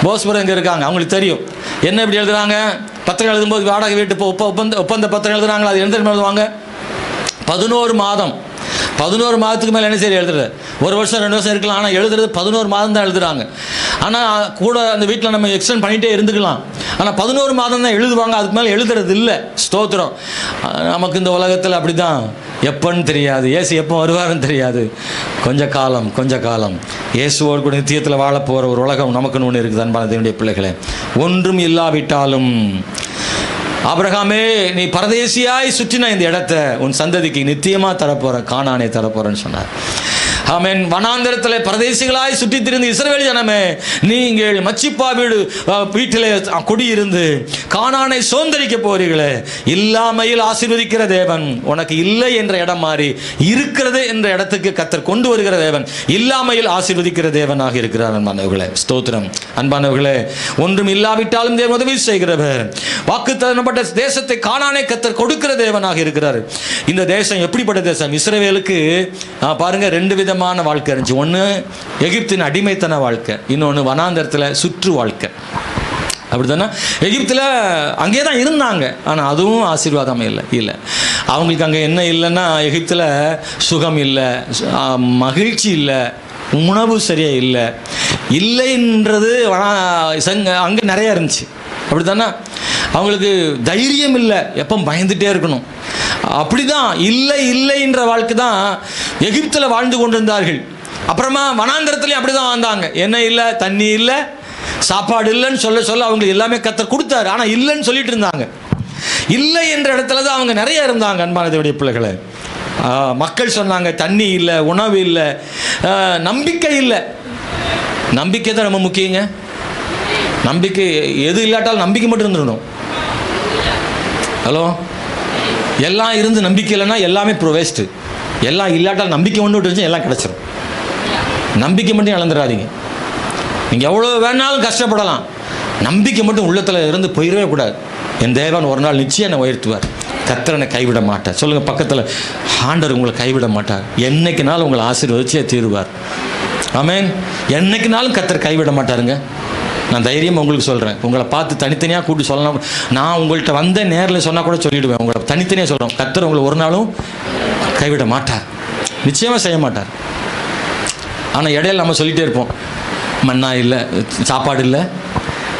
போஸ்பர் இங்கே இருக்காங்க, அவங்களுக்கு தெரியும் என்ன இப்படி எழுதுறாங்க. பத்திரம் எழுதும்போது வாடகை வீட்டு ஒப்பந்த பத்திரம் எழுதுறாங்களா? அது எந்த எழுதுவாங்க? 11 மாதம். 11 மாதத்துக்கு மேலே என்ன சரி எழுதுறது? 1 வருஷம் 2 வருஷம் இருக்கலாம். ஆனால் எழுதுறது 11 மாதம் தான் எழுதுறாங்க. ஆனால் கூட அந்த வீட்டில் நம்ம எக்ஸ்டெண்ட் பண்ணிகிட்டே இருந்துக்கலாம். ஆனால் 11 மாதம் தான் எழுதுவாங்க, அதுக்கு மேலே எழுதுறது இல்லை. ஸ்தோத்திரம். நமக்கு இந்த உலகத்தில் அப்படி தான். எப்போன்னு தெரியாது, இயேசு எப்போ வருவாருன்னு தெரியாது. கொஞ்ச காலம் இயேசுவோடு கூட நித்தியத்தில் வாழ போகிற ஒரு உலகம் நமக்குன்னு ஒன்று இருக்குது. அன்பான தேவனுடைய பிள்ளைகளே, ஒன்றும் இல்லாவிட்டாலும் ஆபிரகாமே, நீ பரதேசியாய் சுற்றின இந்த இடத்த உன் சந்ததிக்கு நித்தியமாக தரப்போற, கானானை தரப்போறேன்னு சொன்னார். ஆமென். வனாந்தரத்தில் பரதேசிகளாய் சுற்றி திரிந்து இஸ்ரவேல் ஜனமே, நீங்கள் மச்சிப்பா வீட்டிலே குடியிருந்து கானானை சுதந்தரிக்க போறீர்களே. இல்லாமையில் ஆசீர்வதிக்கிற தேவன் உனக்கு இல்லை என்ற இடம் மாறி இருக்கிறது என்ற இடத்துக்கு கர்த்தர் கொண்டு வருகிற தேவன், இல்லாமையில் ஆசீர்வதிக்கிற தேவனாக இருக்கிறார். அன்பானவர்களே, ஸ்தோத்திரம். அன்பானவர்களே, ஒன்றும் இல்லாவிட்டாலும் தேவன் உதவி செய்கிறவர். வாக்குத்தத்தப்பட்ட தேசத்தை கானானை கர்த்தர் கொடுக்கிற தேவனாக இருக்கிறார். இந்த தேசம் எப்படிப்பட்ட தேசம்? இஸ்ரவேலுக்கு பாருங்க 2 விதமான வாழ்க்கை இருந்துச்சு. ஒன்று எகிப்தின் அடிமைத்தன வாழ்க்கை, இன்னொன்று வனாந்தரத்தில் சுற்று வாழ்க்கை. அப்படித்தானே? எகிப்தில் அங்கே தான் இருந்தாங்க, ஆனால் அதுவும் ஆசீர்வாதம் இல்லை. அவங்களுக்கு அங்கே என்ன இல்லைன்னா, எகிப்தில் சுகம் இல்லை, மகிழ்ச்சி இல்லை, உணவு சரியாக இல்லைன்றது அங்கே நிறையா இருந்துச்சு. அப்படித்தானே? அவங்களுக்கு தைரியம் இல்லை, எப்போ பயந்துட்டே இருக்கணும். அப்படிதான் இல்லைன்ற வாழ்க்கை தான் எகிப்தில் வாழ்ந்து கொண்டிருந்தார்கள். அப்புறமா வனாந்தரத்துலேயும் அப்படி தான் வாழ்ந்தாங்க. என்ன இல்லை? தண்ணி இல்லை, சாப்பாடு இல்லைன்னு சொல்ல அவங்களுக்கு எல்லாமே கர்த்தர் கொடுத்தாரு. ஆனால் இல்லைன்னு சொல்லிட்டு இருந்தாங்க. இல்லை என்ற இடத்துல தான் அவங்க நிறைய இருந்தாங்க. அன்பான தேவனுடைய பிள்ளைகளை, மக்கள் சொன்னாங்க தண்ணி இல்லை, உணவு இல்லை, நம்பிக்கை இல்லை. நம்பிக்கை தான் ரொம்ப முக்கியங்க. நம்பிக்கை எது இல்லாட்டாலும் நம்பிக்கை மட்டும் இருந்துடணும். ஹலோ, எல்லாம் இருந்து நம்பிக்கை இல்லைன்னா எல்லாமே வேஸ்ட்டு. எல்லாம் இல்லாட்டால் நம்பிக்கை ஒன்று விட்டு எல்லாம் கிடச்சிரும். நம்பிக்கை மட்டும் இழந்துடாதீங்க. நீங்கள் எவ்வளோ வேணாலும் கஷ்டப்படலாம், நம்பிக்கை மட்டும் உள்ளத்தில் இருந்து போயிடவே கூடாது. என் தேவன் ஒரு நாள் நிச்சயம் என்னை உயர்த்துவார். கர்த்தர் கைவிட மாட்டார். சொல்லுங்கள் பக்கத்தில், ஆண்டவர் உங்களை கைவிட மாட்டார். என்னைக்குனாலும் உங்களை ஆசீர்வதிச்சே தீருவார். ஆமென். என்னைக்குனாலும் கர்த்தர் கைவிட மாட்டாருங்க. நான் தைரியம் உங்களுக்கு சொல்கிறேன். உங்களை பார்த்து தனித்தனியாக கூட்டி சொல்லலாம். நான் உங்கள்கிட்ட வந்த நேரில் சொன்னால் கூட சொல்லிவிடுவேன். உங்களை தனித்தனியாக சொல்கிறோம். கர்த்தர் உங்களை ஒரு நாளும் கைவிட மாட்டார், நிச்சயமாக செய்ய மாட்டார். ஆனால் இடையில நம்ம சொல்லிகிட்டே இருப்போம், மண்ணா இல்லை, சாப்பாடு இல்லை,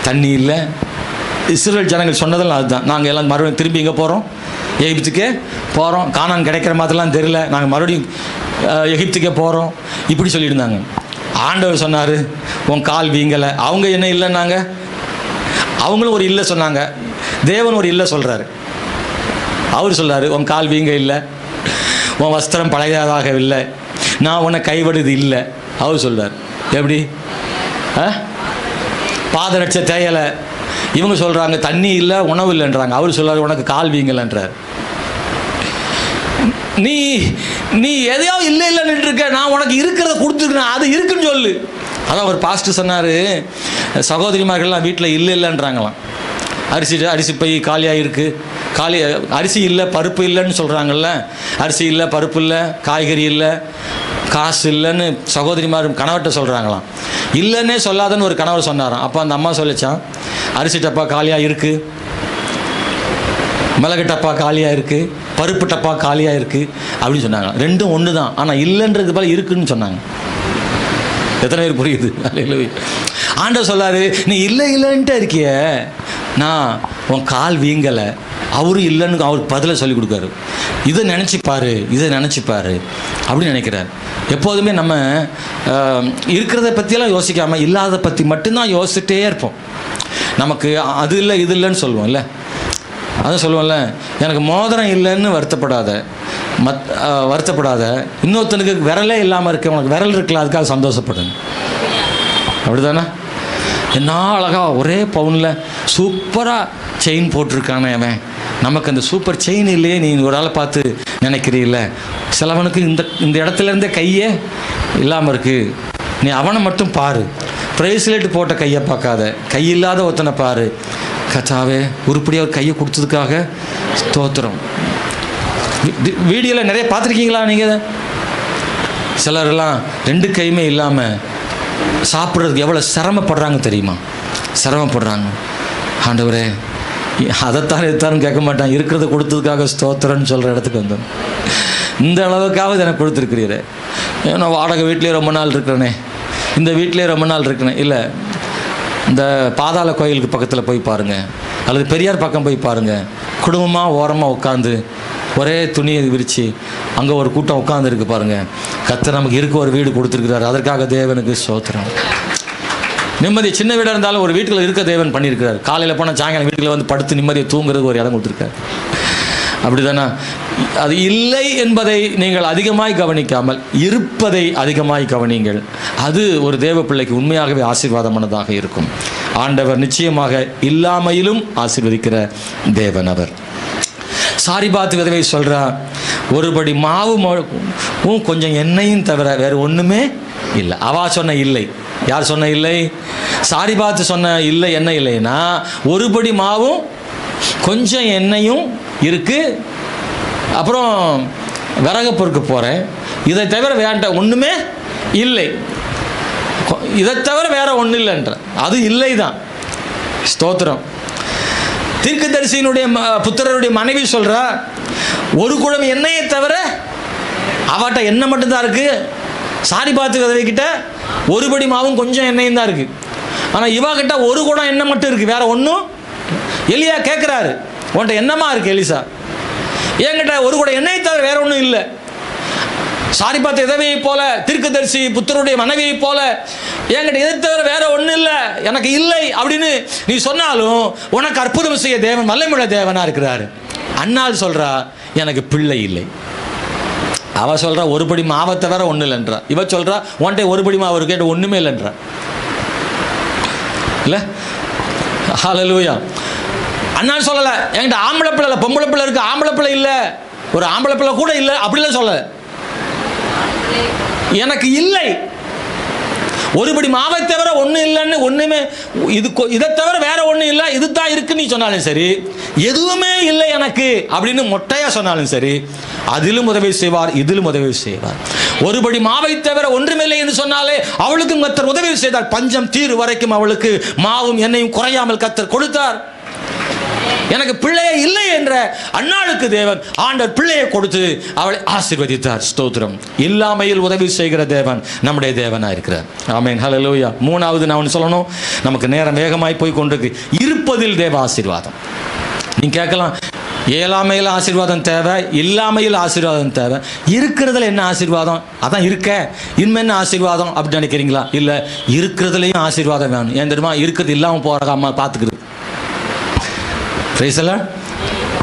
தண்ணி இல்லை. இஸ்ரவேல் ஜனங்கள் சொன்னதெல்லாம் அதுதான். நாங்கள் எல்லாம் மறுபடியும் திரும்பி எங்கே போகிறோம்? எகிப்துக்கே போகிறோம். கானான் கிடைக்கிற மாதிரிலாம் தெரியல, நாங்கள் மறுபடியும் எகிப்துக்கே போகிறோம், இப்படி சொல்லியிருந்தாங்க. ஆண்டவர் சொன்னார், உன் கால் வீங்கலை. அவங்க என்ன இல்லைன்னாங்க? அவங்களும் ஒரு இல்லை சொன்னாங்க. தேவன் ஒரு இல்லை சொல்கிறாரு. அவர் சொல்கிறார், உன் கால் வீங்க இல்லை, உன் வஸ்திரம் பழையதாக இல்லை, நான் உன்னை கைவிடுது இல்லை. அவர் சொல்கிறார். எப்படி? பாதரட்ச தேயலை. இவங்க சொல்கிறாங்க தண்ணி இல்லை, உணவு இல்லைன்றாங்க. அவர் சொல்கிறார், உனக்கு கால் வீங்கலைன்றார். நீ நீ எதையோ இல்லைன்னு இருக்க, நான் உனக்கு இருக்கிறத கொடுத்துருக்கேன், அது இருக்குன்னு சொல்லு. அதான் ஒரு பாஸ்டர் சொன்னார், சகோதரிமார்கள்லாம் வீட்டில் இல்லைன்றாங்களாம். அரிசி பை காலியாக இருக்குது, அரிசி இல்லை பருப்பு இல்லைன்னு சொல்கிறாங்கல்ல. அரிசி இல்லை, பருப்பு இல்லை, காய்கறி இல்லை, காசு இல்லைன்னு சகோதரிமார் கணவர்கிட்ட சொல்கிறாங்களாம். இல்லைன்னே சொல்லாதன்னு ஒரு கணவர் சொன்னாராம். அப்போ அந்த அம்மா சொல்லிச்சான், அரிசி டப்பா காலியாக இருக்குது, மிளகு டப்பா காலியாக இருக்குது, பருப்பு டப்பா காலியாக இருக்குது அப்படின்னு சொன்னாங்க. ரெண்டும் ஒன்று தான், ஆனால் இல்லைன்றது போல இருக்குன்னு சொன்னாங்க. எத்தனை பேர் புரியுது? ஆண்டவர் சொல்லாரு, நீ இல்லை இல்லைன்ட்டு இருக்கிய, நான் உன் கால் வீங்கலை, அவரும் இல்லைன்னு அவருக்கு பதிலை சொல்லி கொடுக்காரு. இதை நினச்சிப்பாரு, இதை நினச்சிப்பாரு அப்படின்னு நினைக்கிறார். எப்போதுமே நம்ம இருக்கிறத பற்றியெல்லாம் யோசிக்காமல் இல்லாத பற்றி மட்டும்தான் யோசிச்சுட்டே இருப்போம். நமக்கு அது இல்லை இது இல்லைன்னு சொல்லுவோம்ல, அதான் சொல்லுவோம்ல, எனக்கு மோதிரம் இல்லைன்னு வருத்தப்படாத, இன்னொருத்தனுக்கு விரலே இல்லாமல் இருக்க, உனக்கு விரல் இருக்கலாம் அதுக்காக சந்தோஷப்படுங்க. அப்படி தானே? என்ன அழகாக ஒரே பவுனில் சூப்பராக செயின் போட்டிருக்கானே அவன், நமக்கு அந்த சூப்பர் செயின் இல்லையே நீ ஒரு ஆளை பார்த்து நினைக்கிறீல்ல. சிலவனுக்கு இந்த இடத்துலேருந்தே கையே இல்லாமல் இருக்குது, நீ அவனை மட்டும் பாரு. ப்ரைஸ்லெட் போட்ட கையை பார்க்காத, கை இல்லாத ஒருத்தனை பாரு. கத்தாவே உருப்படியாக ஒரு கையை கொடுத்ததுக்காக ஸ்தோத்திரம். வீடியோவில் நிறைய பார்த்துருக்கீங்களா நீங்கள்? சிலரெல்லாம் 2 கையுமே இல்லாமல் சாப்பிட்றதுக்கு எவ்வளோ சிரமப்படுறாங்க தெரியுமா? சிரமப்படுறாங்க. ஆண்டவரே அதைத்தான் எடுத்தாலும் கேட்க மாட்டான், இருக்கிறத கொடுத்ததுக்காக ஸ்தோத்திரம்னு சொல்கிற இடத்துக்கு வந்தோம். இந்த அளவுக்காவது எனக்கு கொடுத்துருக்கிறீரே. நான் வாடகை வீட்லேயே ரொம்ப நாள் இருக்கிறேனே, இந்த வீட்டிலே ரொம்ப நாள் இருக்கிறேன். இல்லை, இந்த பாதாள கோயிலுக்கு பக்கத்தில் போய் பாருங்கள், அல்லது பெரியார் பக்கம் போய் பாருங்கள். குடும்பமாக ஓரமாக உட்காந்து ஒரே துணியை விரித்து அங்கே ஒரு கூட்டம் உட்காந்துருக்கு பாருங்கள். கர்த்தர் நமக்கு இருக்க ஒரு வீடு கொடுத்துருக்கிறார், அதற்காக தேவனுக்கு ஸ்தோத்திரம். நிம்மதி சின்ன வீடாக இருந்தாலும் ஒரு வீட்டில் இருக்க தேவன் பண்ணியிருக்கிறார். காலையில் போனால் சாயங்காலம் வீட்டில் வந்து படுத்து நிம்மதியை தூங்குறதுக்கு ஒரு இடம் கொடுத்துருக்காரு. அப்படி தானே? அது இல்லை என்பதை நீங்கள் அதிகமாய் கவனிக்காமல் இருப்பதை அதிகமாய் கவனிங்கள். அது ஒரு தேவ பிள்ளைக்கு உண்மையாகவே ஆசீர்வாதமானதாக இருக்கும். ஆண்டவர் நிச்சயமாக இல்லாமையிலும் ஆசீர்வதிக்கிற தேவன் அவர். சாரிபாத் விதவை சொல்கிறா, ஒருபடி மாவும் கொஞ்சம் எண்ணெயும் தவிர வேறு ஒன்றுமே இல்லை. அவா சொன்ன இல்லை. யார் சொன்ன இல்லை? சாரிபாத் சொன்ன இல்லை. என்ன இல்லைன்னா, ஒருபடி மாவும் கொஞ்சம் எண்ணெயும் இருக்குது, அப்புறம் விறகு பொறுக்க போகிறேன், இதை தவிர வேண்ட ஒன்றுமே இல்லை, இதை தவிர வேற ஒன்றும் இல்லைன்ற அது இல்லை தான். ஸ்தோத்திரம். தீர்க்கதரிசியினுடைய புத்திரருடைய மனைவி சொல்கிறா, ஒரு குடம் எண்ணெயை தவிர அவட்ட எண்ணெய் மட்டும்தான் இருக்குது. சாரிபாத் விதவைக்கிட்ட ஒருபடி மாவும் கொஞ்சம் எண்ணெயும் தான் இருக்குது. ஆனால் இவா கிட்ட ஒரு குடம் எண்ணெய் மட்டும் இருக்குது, வேற ஒன்றும். எலியா கேட்குறாரு, உன்கிட்ட என்னமா இருக்குது எலிசா? என்கிட்ட ஒரு குடம் எண்ணெயை தவிர வேற ஒன்றும் இல்லை. சாரிபாத் விதவையை போல, தீர்க்கதரிசி புத்திரருடைய மனைவியை போல என்கிட்ட இதை தவிர வேற ஒன்றும் இல்லை, எனக்கு இல்லை அப்படின்னு நீ சொன்னாலும் உனக்கு அற்புதம் செய்ய தேவன் வல்லமையுள்ள தேவனாக இருக்கிறாரு. அன்னாள் சொல்கிறா, எனக்கு பிள்ளை இல்லை. அவள் சொல்கிறா, ஒருபடி மாவை தவிர ஒன்றும் இல்லைன்றா. இவ சொல்கிறா, உன்கிட்ட ஒருபடி மாவு இருக்கு, ஒன்றுமே இல்லைன்றா. இல்லை, ஹல்லேலூயா. அன்னாள் சொல்லலை, என்கிட்ட ஆம்பளை பிள்ளை இல்லை, பொம்பளை பிள்ளை இருக்குது, ஆம்பளை பிள்ளை இல்லை, ஒரு ஆம்பளை பிள்ளை கூட இல்லை, அப்படிலாம் சொல்லலை. எனக்கு இல்லை, ஒருபடி மாவை தவிர ஒன்றும் இல்லைன்னு, ஒன்றுமே இதை தவிர வேற ஒன்றும் இல்லை, இது தான் இருக்குன்னு நீ சொன்னாலும் சரி, எதுவுமே இல்லை எனக்கு அப்படின்னு மொட்டையாக சொன்னாலும் சரி, அதிலும் உதவி செய்வார், இதிலும் உதவி செய்வார். ஒருபடி மாவை தவிர ஒன்றுமில்லை என்று சொன்னாலே அவளுக்கும் கர்த்தர் உதவி செய்தார். பஞ்சம் தீரு வரைக்கும் அவளுக்கு மாவும் எண்ணெயும் குறையாமல் கர்த்தர் கொடுத்தார். எனக்கு பிள்ளையே இல்லை என்ற அன்னாளுக்கு தேவன் ஆண்டவர் பிள்ளையை கொடுத்து அவளை ஆசீர்வதித்தார். ஸ்தோத்திரம். இல்லாமையில் உதவி செய்கிற தேவன் நம்முடைய தேவனாக இருக்கிறார். ஆமென், ஹல்லேலூயா. மூணாவது நான் ஒன்று சொல்லணும், நமக்கு நேரம் வேகமாய் போய் கொண்டிருக்கு. இருப்பதில் தேவ ஆசீர்வாதம். நீங்கள் கேட்கலாம், இயலாமையில் ஆசீர்வாதம் தேவை, இல்லாமையில் ஆசீர்வாதம் தேவை, இருக்கிறதுல என்ன ஆசீர்வாதம்? அதான் இருக்க, இன்னும் என்ன ஆசீர்வாதம் அப்படின்னு நினைக்கிறீங்களா? இல்லை, இருக்கிறதுலையும் ஆசீர்வாதம் வேணும். ஏன் தெரியுமா? இருக்கிறது இல்லாமல் போகிற அம்மா பார்த்துக்குது.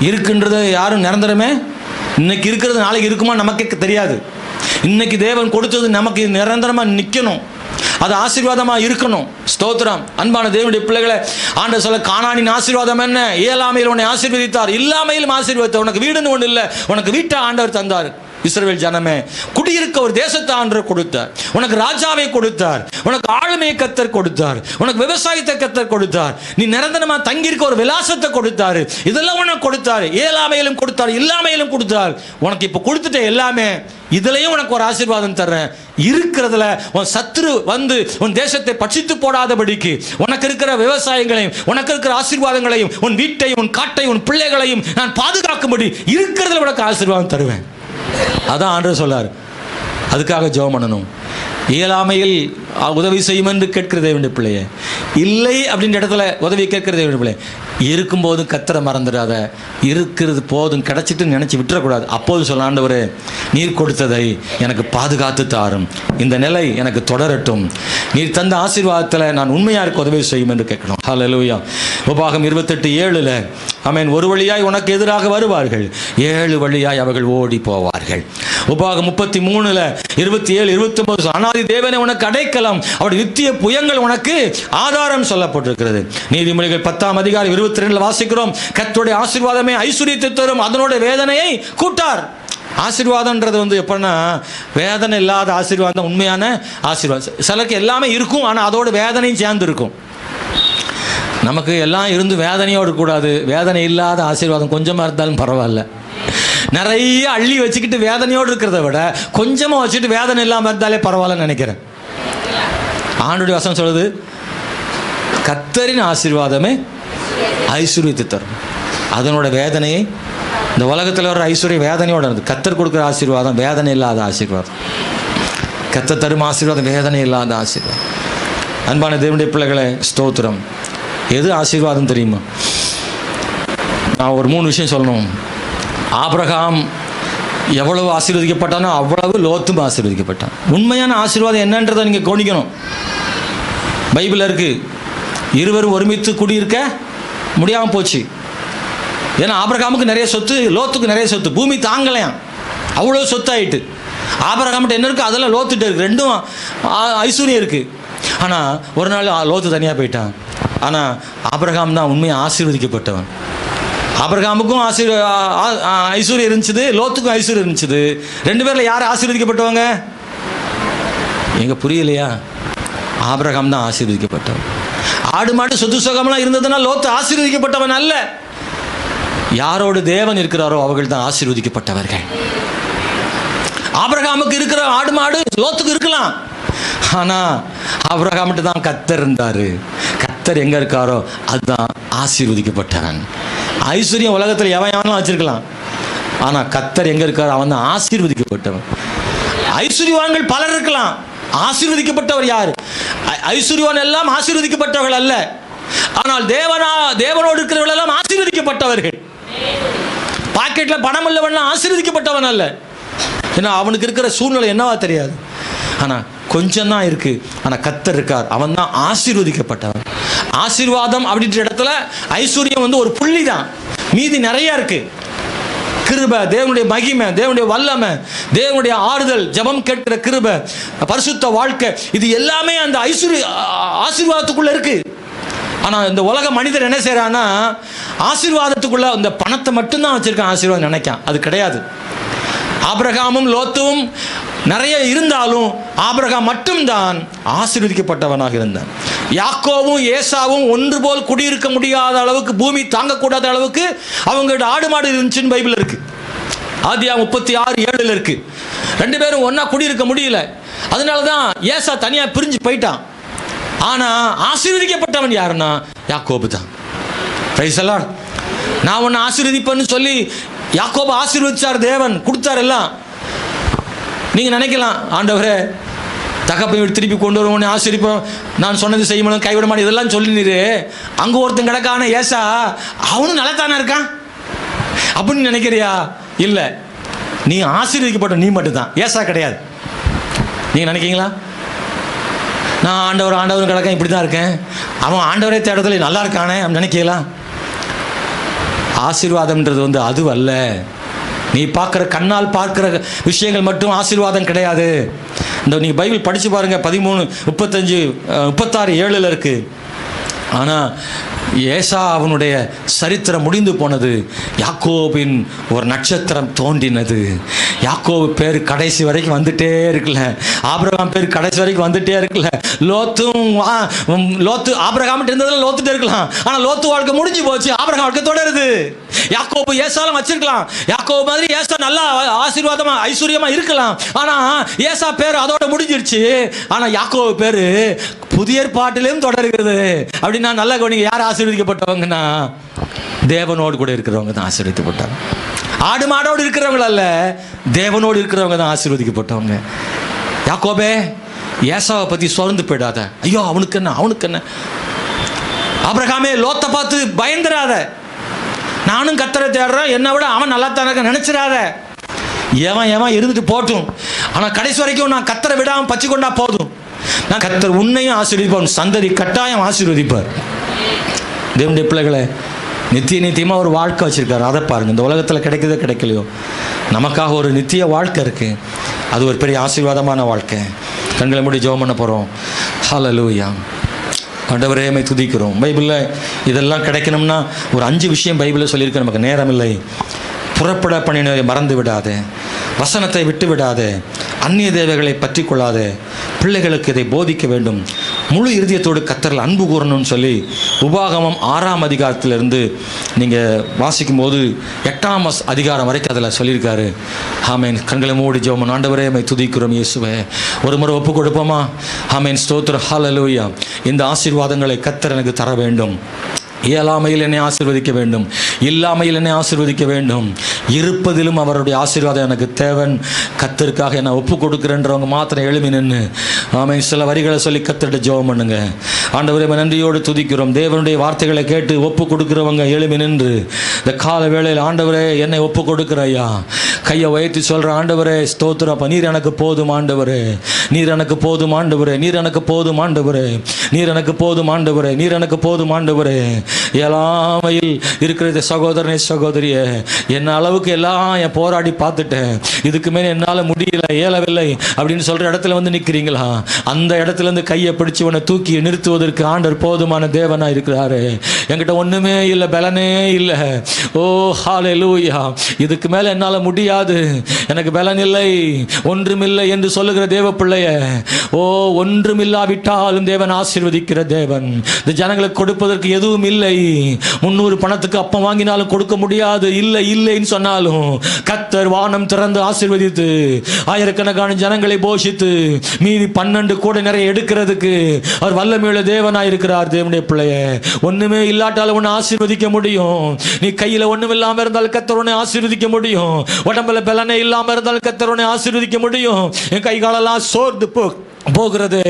இருக்குன்றது யாரும் நிரந்தரமே, இன்னைக்கு இருக்கிறது நாளைக்கு இருக்குமா நமக்கே தெரியாது. இன்னைக்கு தேவன் கொடுத்தது நமக்கு நிரந்தரமாக நிற்கணும், அது ஆசீர்வாதமாக இருக்கணும். ஸ்தோத்திரம். அன்பான தேவனுடைய பிள்ளைகளை, ஆண்டவர் சொல்ல, கானானின் ஆசீர்வாதம் என்ன? இயலாமையில் உன்னை ஆசீர்வதித்தார், இல்லாமையிலும் ஆசீர்வதித்தார். உனக்கு வீடுன்னு ஒன்று இல்லை, உனக்கு வீட்டை ஆண்டவர் தந்தார். இஸ்ரவேல் ஜனமே, குடியிருக்க ஒரு தேசத்தை ஆண்டவர் கொடுத்தார், உனக்கு ராஜாவை கொடுத்தார், உனக்கு ஆளுமையை கர்த்தர் கொடுத்தார், உனக்கு விவசாயத்தை கர்த்தர் கொடுத்தார், நீ நிரந்தரமா தங்கியிருக்க ஒரு விலாசத்தை கொடுத்தாரு, இதெல்லாம் உனக்கு கொடுத்தாரு, இயலாமையிலும் கொடுத்தார், இல்லாமையிலும் கொடுத்தார். உனக்கு இப்ப கொடுத்துட்ட எல்லாமே, இதுலயும் உனக்கு ஒரு ஆசீர்வாதம் தர்றேன். இருக்கிறதுல உன் சத்துரு வந்து உன் தேசத்தை பட்சித்து போடாதபடிக்கு உனக்கு இருக்கிற விவசாயங்களையும் உனக்கு இருக்கிற ஆசீர்வாதங்களையும் உன் வீட்டையும் உன் காட்டையும் உன் பிள்ளைகளையும் நான் பாதுகாக்கும்படி இருக்கிறதுல உனக்கு ஆசீர்வாதம் தருவேன். அதான் ஆண்டவர் சொல்லார். அதுக்காக ஜெபம் பண்ணணும். இயலாமையில் உதவி செய்யும் என்று கேட்கிற தேவனுடைய பிள்ளையே, இல்லை அப்படின்ற இடத்துல உதவி கேட்கிற தேவனுடைய பிள்ளை, இருக்கும்போதும் கர்த்தரை மறந்துடாத. இருக்கிறது போதும், கிடைச்சிட்டு நினைச்சு விட்டுறக்கூடாது. அப்போது சொல்ல, ஆண்டவரே நீர் கொடுத்ததை எனக்கு பாதுகாத்து தாரும், இந்த நிலை எனக்கு தொடரட்டும், நீர் தந்த ஆசீர்வாதத்தில் நான் உண்மையாக இருக்க உதவி செய்யும் என்று கேட்கணும். ஹல்லேலூயா. உபாகம் 28:7 ஆமென். ஒரு வழியாய் உனக்கு எதிராக வருவார்கள், 7 வழியாய் அவர்கள் ஓடி போவார்கள். உபாகம் 33:27-29 அனாதி தேவனே உனக்கு அடைக்கலம், அவருடைய நித்திய புயங்கள் உனக்கு ஆதாரம் சொல்லப்பட்டிருக்கிறது. நீதிமொழிகள் 10:22 வாசிக்கிறோம், கர்த்தருடைய ஆசீர்வாதமே ஐஸ்வரியத்தை தரும், அதனோட வேதனையை கூட்டார். ஆசீர்வாதம்ன்றது எப்படின்னா, வேதனை இல்லாத ஆசீர்வாதம் உண்மையான ஆசீர்வாதம். சிலருக்கு எல்லாமே இருக்கும், ஆனால் அதோட வேதனையும் சேர்ந்து இருக்கும். நமக்கு எல்லாம் இருந்து வேதனையோடு கூடாது. வேதனை இல்லாத ஆசீர்வாதம் கொஞ்சமாக இருந்தாலும் பரவாயில்ல. நிறைய அள்ளி வச்சுக்கிட்டு வேதனையோடு இருக்கிறத விட கொஞ்சமாக வச்சுட்டு வேதனை இல்லாமல் இருந்தாலே பரவாயில்லன்னு நினைக்கிறேன். ஆண்டவருடைய வசனம் சொல்லுது, கர்த்தரின் ஆசீர்வாதமே ஐஸ்வரியத்தை தரும், அதனோட வேதனையை. இந்த உலகத்தில் வர ஐஸ்வர்யம் வேதனையோட இருந்தது. கர்த்தர் கொடுக்குற ஆசீர்வாதம் வேதனை இல்லாத ஆசீர்வாதம். கர்த்தர் தரும் ஆசீர்வாதம் வேதனை இல்லாத ஆசீர்வாதம். அன்பான தேவனுடைய பிள்ளைகளே, ஸ்தோத்திரம். எது ஆசீர்வாதம் தெரியுமா? நான் ஒரு 3 விஷயம் சொல்லணும். ஆபிரகாம் எவ்வளவு ஆசீர்வதிக்கப்பட்டானோ அவ்வளவு லோத்தும் ஆசீர்வதிக்கப்பட்டான். உண்மையான ஆசீர்வாதம் என்னன்றதை நீங்கள் கவனிக்கணும். பைபிளில் இருக்கு, இருவரும் ஒருமித்து குடியிருக்க முடியாமல் போச்சு. ஏன்னா ஆபிரகாமுக்கு நிறைய சொத்து, லோத்துக்கு நிறைய சொத்து, பூமி தாங்கலையாம், அவ்வளோ சொத்தாயிட்டு. ஆபிரகாம்கிட்ட என்ன இருக்குது அதெல்லாம் லோத்துட்டு இருக்குது, ரெண்டும் ஐஸ்வர்யம் இருக்குது. ஆனால் ஒரு நாள் லோத்து தனியாக போயிட்டான். ஆனால் ஆபிரகாம் தான் உண்மையாக ஆசீர்வதிக்கப்பட்டவன். ஆபிரகாமுக்கும் ஐஸ்வர்யம் இருந்துச்சு, லோத்துக்கும் ஐஸ்வர்யம் இருந்துச்சு. 2 பேரில் யார் ஆசீர்வதிக்கப்பட்டவங்க? எங்க புரியலையா? ஆபிரகாம் தான் ஆசீர்வதிக்கப்பட்டவன். ஆடு மாடு சொத்து சுகம்லாம் இருந்ததுன்னா லோத்து ஆசீர்வதிக்கப்பட்டவன் அல்ல. யாரோடு தேவன் இருக்கிறாரோ அவர்கள் தான் ஆசீர்வதிக்கப்பட்டவர்கள். ஆபிரகாமுக்கு இருக்கிற ஆடு மாடு லோத்துக்கு இருக்கலாம், ஆனால் ஆபிரகாம்கிட்ட தான் கர்த்தர் இருந்தார். கர்த்தர் எங்கே இருக்காரோ அதுதான் ஆசீர்வதிக்கப்பட்டவன். ஐஸ்வர்யம் உலகத்தில் எவன் எவனும் வச்சிருக்கலாம், ஆனால் கர்த்தர் எங்கே இருக்காரோ அவன் தான் ஆசீர்வதிக்கப்பட்டவன். ஐஸ்வர்யவான்கள் பலர் இருக்கலாம், ஆசீர்வதிக்கப்பட்டவர் யார்? ஐஸ்வர்யவான் எல்லாம் ஆசீர்வதிக்கப்பட்டவர்கள் அல்ல, ஆனால் தேவனோடு இருக்கிறவர்கள் எல்லாம் ஆசீர்வதிக்கப்பட்டவர்கள். பாக்கெட்டில் பணம் உள்ளவன்லாம் ஆசீர்வதிக்கப்பட்டவன் அல்ல. ஏன்னா அவனுக்கு இருக்கிற சூழ்நிலை என்னவா தெரியாது, ஆனால் கொஞ்சம் தான் இருக்கு. ஆனால் கர்த்தர் இருக்கார், அவன் தான் ஆசீர்வதிக்கப்பட்டவன். ஆசீர்வாதம் அப்படின்ற இடத்துல ஐஸ்வர்யம் ஒரு புள்ளி தான், மீதி நிறைய இருக்கு. கிருபை, தேவனுடைய மகிமை, தேவனுடைய வல்லமை, தேவனுடைய ஆறுதல், ஜெபம் கேட்கிற கிருபை, பரிசுத்த வாழ்க்கை, இது எல்லாமே அந்த ஆசீர்வாதத்துக்குள்ள இருக்கு. ஆனால் இந்த உலக மனிதர் என்ன செய்யறான்னா, ஆசீர்வாதத்துக்குள்ள இந்த பணத்தை மட்டும்தான் வச்சிருக்கான், ஆசீர்வாதம் நினைக்கான். அது கிடையாது. ஆபிரகாமும் லோத்துவும் நிறைய இருந்தாலும் ஆபிரகாம் மட்டும்தான் ஆசீர்வதிக்கப்பட்டவனாக இருந்தான். யாக்கோவும் ஏசாவும் ஒன்று போல் குடியிருக்க முடியாத அளவுக்கு, பூமி தாங்கக்கூடாத அளவுக்கு அவங்களோட ஆடு மாடு இருந்துச்சுன்னு பைபிள் இருக்கு. ஆதியாகமம் 36:7 இருக்கு. 2 பேரும் ஒன்னா குடியிருக்க முடியல, அதனாலதான் ஏசா தனியா பிரிஞ்சு போயிட்டான். ஆனா ஆசீர்வதிக்கப்பட்டவன் யாருன்னா யாக்கோபு தான். Praise the Lord. நான் உன்னை ஆசீர்வதிப்பேன்னு சொல்லி யாக்கோபு ஆசீர்வதிச்சார், தேவன் கொடுத்தார் எல்லாம். நீங்க நினைக்கலாம், ஆண்டவரே தகப்பை திருப்பி கொண்டு வருவோம், ஆசீர்வதிப்போம், நான் சொன்னது செய்யணும், கைவிட மாட்டேன், இதெல்லாம் சொல்லினீரு. அங்க ஒருத்தன் கிடக்கான ஏசா, அவனும் நல்லதானே இருக்கான் அப்படின்னு நினைக்கிறியா? இல்லை, நீ ஆசீர்வதிக்கப்பட்ட நீ மட்டும்தான், ஏசா கிடையாது. நீங்க நினைக்கிறீங்களா? நான் ஆண்டவர் கிடக்கேன், இப்படி தான் இருக்கேன், அவன் ஆண்டவரே தேடத்துல நல்லா இருக்கானே அப்படின்னு நினைக்கலாம். ஆசீர்வாதம்ன்றது அது அல்ல. நீ பார்க்குற கண்ணால் பார்க்குற விஷயங்கள் மட்டும் ஆசீர்வாதம் கிடையாது. இந்த நீங்கள் பைபிள் படித்து பாருங்கள், 13:35-36:7 இருக்கு. ஆனால் ஏசாவுடைய சரித்திரம் முடிந்து போனது. யாக்கோபின் ஒரு நட்சத்திரம் தோன்றினது. யாக்கோபு பேர் கடைசி வரைக்கும் வந்துட்டே இருக்குல்ல. ஆபிரகாம் பேர் கடைசி வரைக்கும் வந்துட்டே இருக்குல்ல. லோத்து ஆபிரகாம் இருந்ததில் லோத்துட்டே இருக்கலாம். ஆனால் லோத்து வாழ்க்கை முடிஞ்சு போச்சு, ஆபிரகாம் வாழ்க்கை தொடருது. யாக்கோபு ஏசாலும் வச்சிருக்கலாம். யாக்கோபு மாதிரி ஏசா நல்லா ஆசீர்வாதமா ஐஸ்வர்யமா இருக்கலாம். ஆனா ஏசா பேர் அதோட முடிஞ்சிருச்சு. ஆனா யாக்கோபு பேரு புதிய ஏற்பாட்டிலும் தொடர்கிறது. அப்படின்னா நல்ல கவனிங்க, யார் ஆசீர்வதிக்கப்பட்டவங்கன்னா தேவனோடு கூட இருக்கிறவங்க தான் ஆசீர்வதிக்கப்பட்டாங்க. ஆடு மாடோடு இருக்கிறவங்க அல்ல, தேவனோடு இருக்கிறவங்க தான் ஆசீர்வதிக்கப்பட்டவங்க. யாக்கோபே, ஏசாவை பத்தி சோர்ந்து போயிடாத. ஐயோ அவனுக்கு என்ன அவனுக்கு என்ன. ஆபிரகாமே, லோத்தை பார்த்து பயந்துராத. நானும் கர்த்தரை தேடுறேன், என்னை விட அவன் நல்லா தானே நினைச்சிடாத. எவன் இருந்துட்டு போட்டும், ஆனால் கடைசி வரைக்கும் நான் கர்த்தரை விடாமல் பச்சு கொண்டா போதும். நான் கர்த்தர் உன்னையும் ஆசீர்வதிப்பார், சந்ததி கட்டாயம் ஆசீர்வதிப்பார். தேவனுடைய பிள்ளைகளை, நித்தியமாக ஒரு வாழ்க்கை வச்சிருக்காரு. அதை பாருங்க. இந்த உலகத்தில் கிடைக்குதோ கிடைக்கலையோ, நமக்காக ஒரு நித்திய வாழ்க்கை இருக்கு. அது ஒரு பெரிய ஆசீர்வாதமான வாழ்க்கை. கண்களை மூடி ஜெபம் பண்ண போகிறோம். ஹல்லேலூயா. ஆண்டவரே, உம்மை துதிக்கிறோம். பைபிளில் இதெல்லாம் கிடைக்கணும்னா ஒரு 5 விஷயம் பைபிளில் சொல்லியிருக்கு. நமக்கு நேரம் இல்லை. புறப்பட பண்ணினதை மறந்து விடாதே, வசனத்தை விட்டு விடாதே, அந்நிய தேவைகளை பற்றி கொள்ளாதே, பிள்ளைகளுக்கு இதை போதிக்க வேண்டும், முழு இருதயத்தோடு கர்த்தரில் அன்பு கூறணும்னு சொல்லி உபாகமம் 6ஆம் அதிகாரத்திலிருந்து நீங்கள் வாசிக்கும் போது 8ஆம் அதிகாரம் வரைக்கும் அதில் சொல்லியிருக்காரு. ஆமேன். கண்களை மூடி ஜெபம். ஆண்டவரே, உம்மை துதிக்கிறோம். இயேசுவே, ஒரு முறை ஒப்பு கொடுப்போமா? ஆமேன். ஸ்தோத்திரம். ஹல்லேலூயா. இந்த ஆசீர்வாதங்களை கர்த்தர் எனக்கு தர வேண்டும். இயலாமையில் என்னை ஆசீர்வதிக்க வேண்டும், இல்லாமையில் என்னை ஆசீர்வதிக்க வேண்டும், இருப்பதிலும் அவருடைய ஆசீர்வாதம் எனக்கு தேவன். கர்த்தருக்காக என்னை ஒப்பு கொடுக்குறேன்றவங்க மாத்திரம் எழுமி நின்று ஆமென் சில வரிகளை சொல்லி கர்த்தர்கிட்ட ஜெபம் பண்ணுங்க. ஆண்டவரே, நன்றியோடு துதிக்கிறோம். தேவனுடைய வார்த்தைகளை கேட்டு ஒப்பு கொடுக்குறவங்க எழுமி நின்று இந்த கால வேளையில், ஆண்டவரே என்னை ஒப்பு கொடுக்குற ஐயா, கையை உயர்த்தி சொல்கிற ஆண்டவரே ஸ்தோத்திரப்பா, நீர் எனக்கு போதும் ஆண்டவரே, நீர் எனக்கு போதும் ஆண்டவரே, நீர் எனக்கு போதும் ஆண்டவரே, நீர் எனக்கு போதும் ஆண்டவரே, நீர் எனக்கு போதும் ஆண்டவரே. எல்லாமையில் இருக்கிற சகோதரனே சகோதரியே, என்ன அளவுக்கு எல்லாம் என் போராடி பார்த்துட்டேன், இதுக்கு மேலே என்னால் முடியல, இயலவில்லை அப்படின்னு சொல்கிற இடத்துல வந்து நிற்கிறீங்களா? அந்த இடத்துலேருந்து கையை பிடிச்சி உன்னை தூக்கி நிறுத்துவதற்கு ஆண்டவர் போதுமான தேவனாக இருக்கிறாரு. என்கிட்ட ஒன்றுமே இல்லை, பலனே இல்லை. ஓ ஹல்லேலூயா. இதுக்கு மேலே என்னால் முடியாது, எனக்கு பலன் இல்லை, ஒன்றுமில்லை என்று சொல்லுகிற தேவ பிள்ளைய, ஓ ஒன்றுமில்லாவிட்டாலும் தேவன் ஆசீர்வதிக்கிற தேவன். இந்த ஜனங்களுக்கு கொடுப்பதற்கு எதுவும் இல்லை. 300 பணத்துக்கு அப்பம் வாங்கினாலும் கொடுக்க முடியாது. இல்லை இல்லைன்னு சொன்னாலும் கர்த்தர் வானம் திறந்து ஆசீர்வதித்து ஆயிரக்கணக்கான ஜனங்களை போஷித்து மீதி 12 கூட நிறைய எடுக்கிறதுக்கு அவர் வல்லமையுள்ள தேவனாய் இருக்கிறார். தேவனுடைய பிள்ளைய, ஒண்ணுமே இல்லாட்டாலும் உன்னை ஆசீர்வதிக்க முடியும். நீ கையில ஒண்ணும் இல்லாம இருந்தால் கர்த்தர் உன்னை ஆசீர்வதிக்க முடியும். உடம்புல பலனே இல்லாம இருந்தால் கர்த்தர் உன்னை ஆசீர்வதிக்க முடியும். என் கை காலெல்லாம் சோர்ந்து போகிறது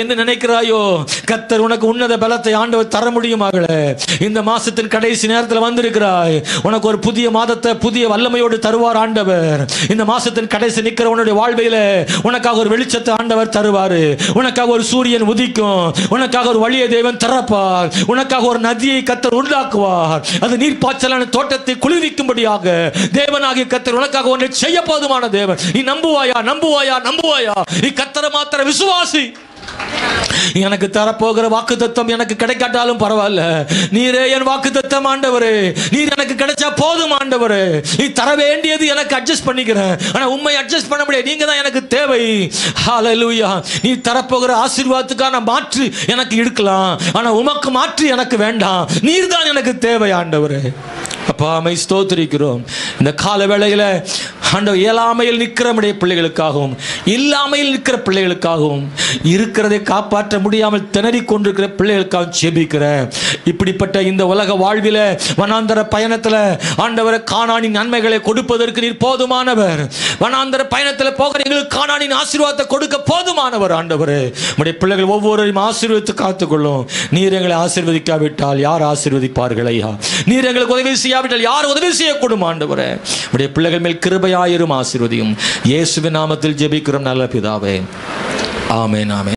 என்ன நினைக்கிறாயோ, கர்த்தர் உனக்கு உன்னத பலத்தை ஆண்டவர் தர முடியுமாகளே. இந்த மாசத்தின் கடைசி நேரத்தில் வந்திருக்கிறாய். உனக்கு ஒரு புதிய மாதத்தை புதிய வல்லமையோடு தருவார் ஆண்டவர். இந்த மாசத்தின் கடைசி நிற்கிற உன்னுடைய வாழ்வையில உனக்காக ஒரு வெளிச்சத்தை ஆண்டவர் தருவார். உனக்காக ஒரு சூரியன் உதிக்கும், உனக்காக ஒரு வழியை தேவன் திறப்பார், உனக்காக ஒரு நதியை கர்த்தர் உண்டாக்குவார். அது நீர்ப்பாய்ச்சலான தோட்டத்தை குளிர்விக்கும்படியாக தேவனாகிய கர்த்தர் உனக்காக ஒன்றை செய்ய போதுமான தேவன். நீ நம்புவாயா? நம்புவாயா? நம்புவாயா? நீ கர்த்தரை மாத்திர விசுவாசி. எனக்கு தரப்போகிற வாக்குத்தத்தம் எனக்கு கிடைக்காட்டாலும் பரவாயில்ல, நீரே என் வாக்குத்தத்தம் ஆண்டவரே, நீர் எனக்கு கிடைச்சா போதும் ஆண்டவரே. நீ தர வேண்டியது எனக்கு அட்ஜஸ்ட் பண்ணிக்கிறேன், ஆனா உண்மை அட்ஜஸ்ட் பண்ண முடியாது. நீங்க தான் எனக்கு தேவை. ஹல்லேலூயா. நீ தரப்போகிற ஆசீர்வாதத்துக்கான மாற்று எனக்கு இருக்கலாம், ஆனா உமக்கு மாற்று எனக்கு வேண்டாம். நீர் தான் எனக்கு தேவை ஆண்டவரே. அப்பா, மை ஸ்தோத்திரிக்கிறோம். இந்த கால வேளையில ஆண்டவர் இயலாமையில் நிற்கிற பிள்ளைகளுக்காகவும் இல்லாமையில் நிற்கிற பிள்ளைகளுக்காகவும் இருக்கிறதை காப்பாற்ற முடியாமல் திணறி கொண்டிருக்கிற பிள்ளைகளுக்காகவும் ஜெபிக்கிறேன். இப்படிப்பட்ட இந்த உலக வாழ்வில வனாந்தர பயணத்தில் ஆண்டவரை கானானின் நன்மைகளை கொடுப்பதற்கு நீர் போதுமானவர். வனாந்தர பயணத்தில் போகிற எங்களுக்கு கானானின் ஆசீர்வாதத்தை கொடுக்க போதுமானவர் ஆண்டவரே. நம்முடைய பிள்ளைகள் ஒவ்வொருவரையும் ஆசீர்வதித்து காத்துக்கொள்ளும். நீர் எங்களை ஆசீர்வதிக்காவிட்டால் யார் ஆசீர்வதிப்பார்கள் ஐயா? நீர் எங்களுக்கு உதவி செய்யாவிட்டால் யார் உதவி செய்யக்கூடும் ஆண்டவரே? நம்முடைய பிள்ளைகள் மேல் கிருபையாயிரும், ஆசீர்வதியும். இயேசுவின் நாமத்தில் ஜெபிக்கிறோம் நல்ல பிதாவே. ஆமென், ஆமென்.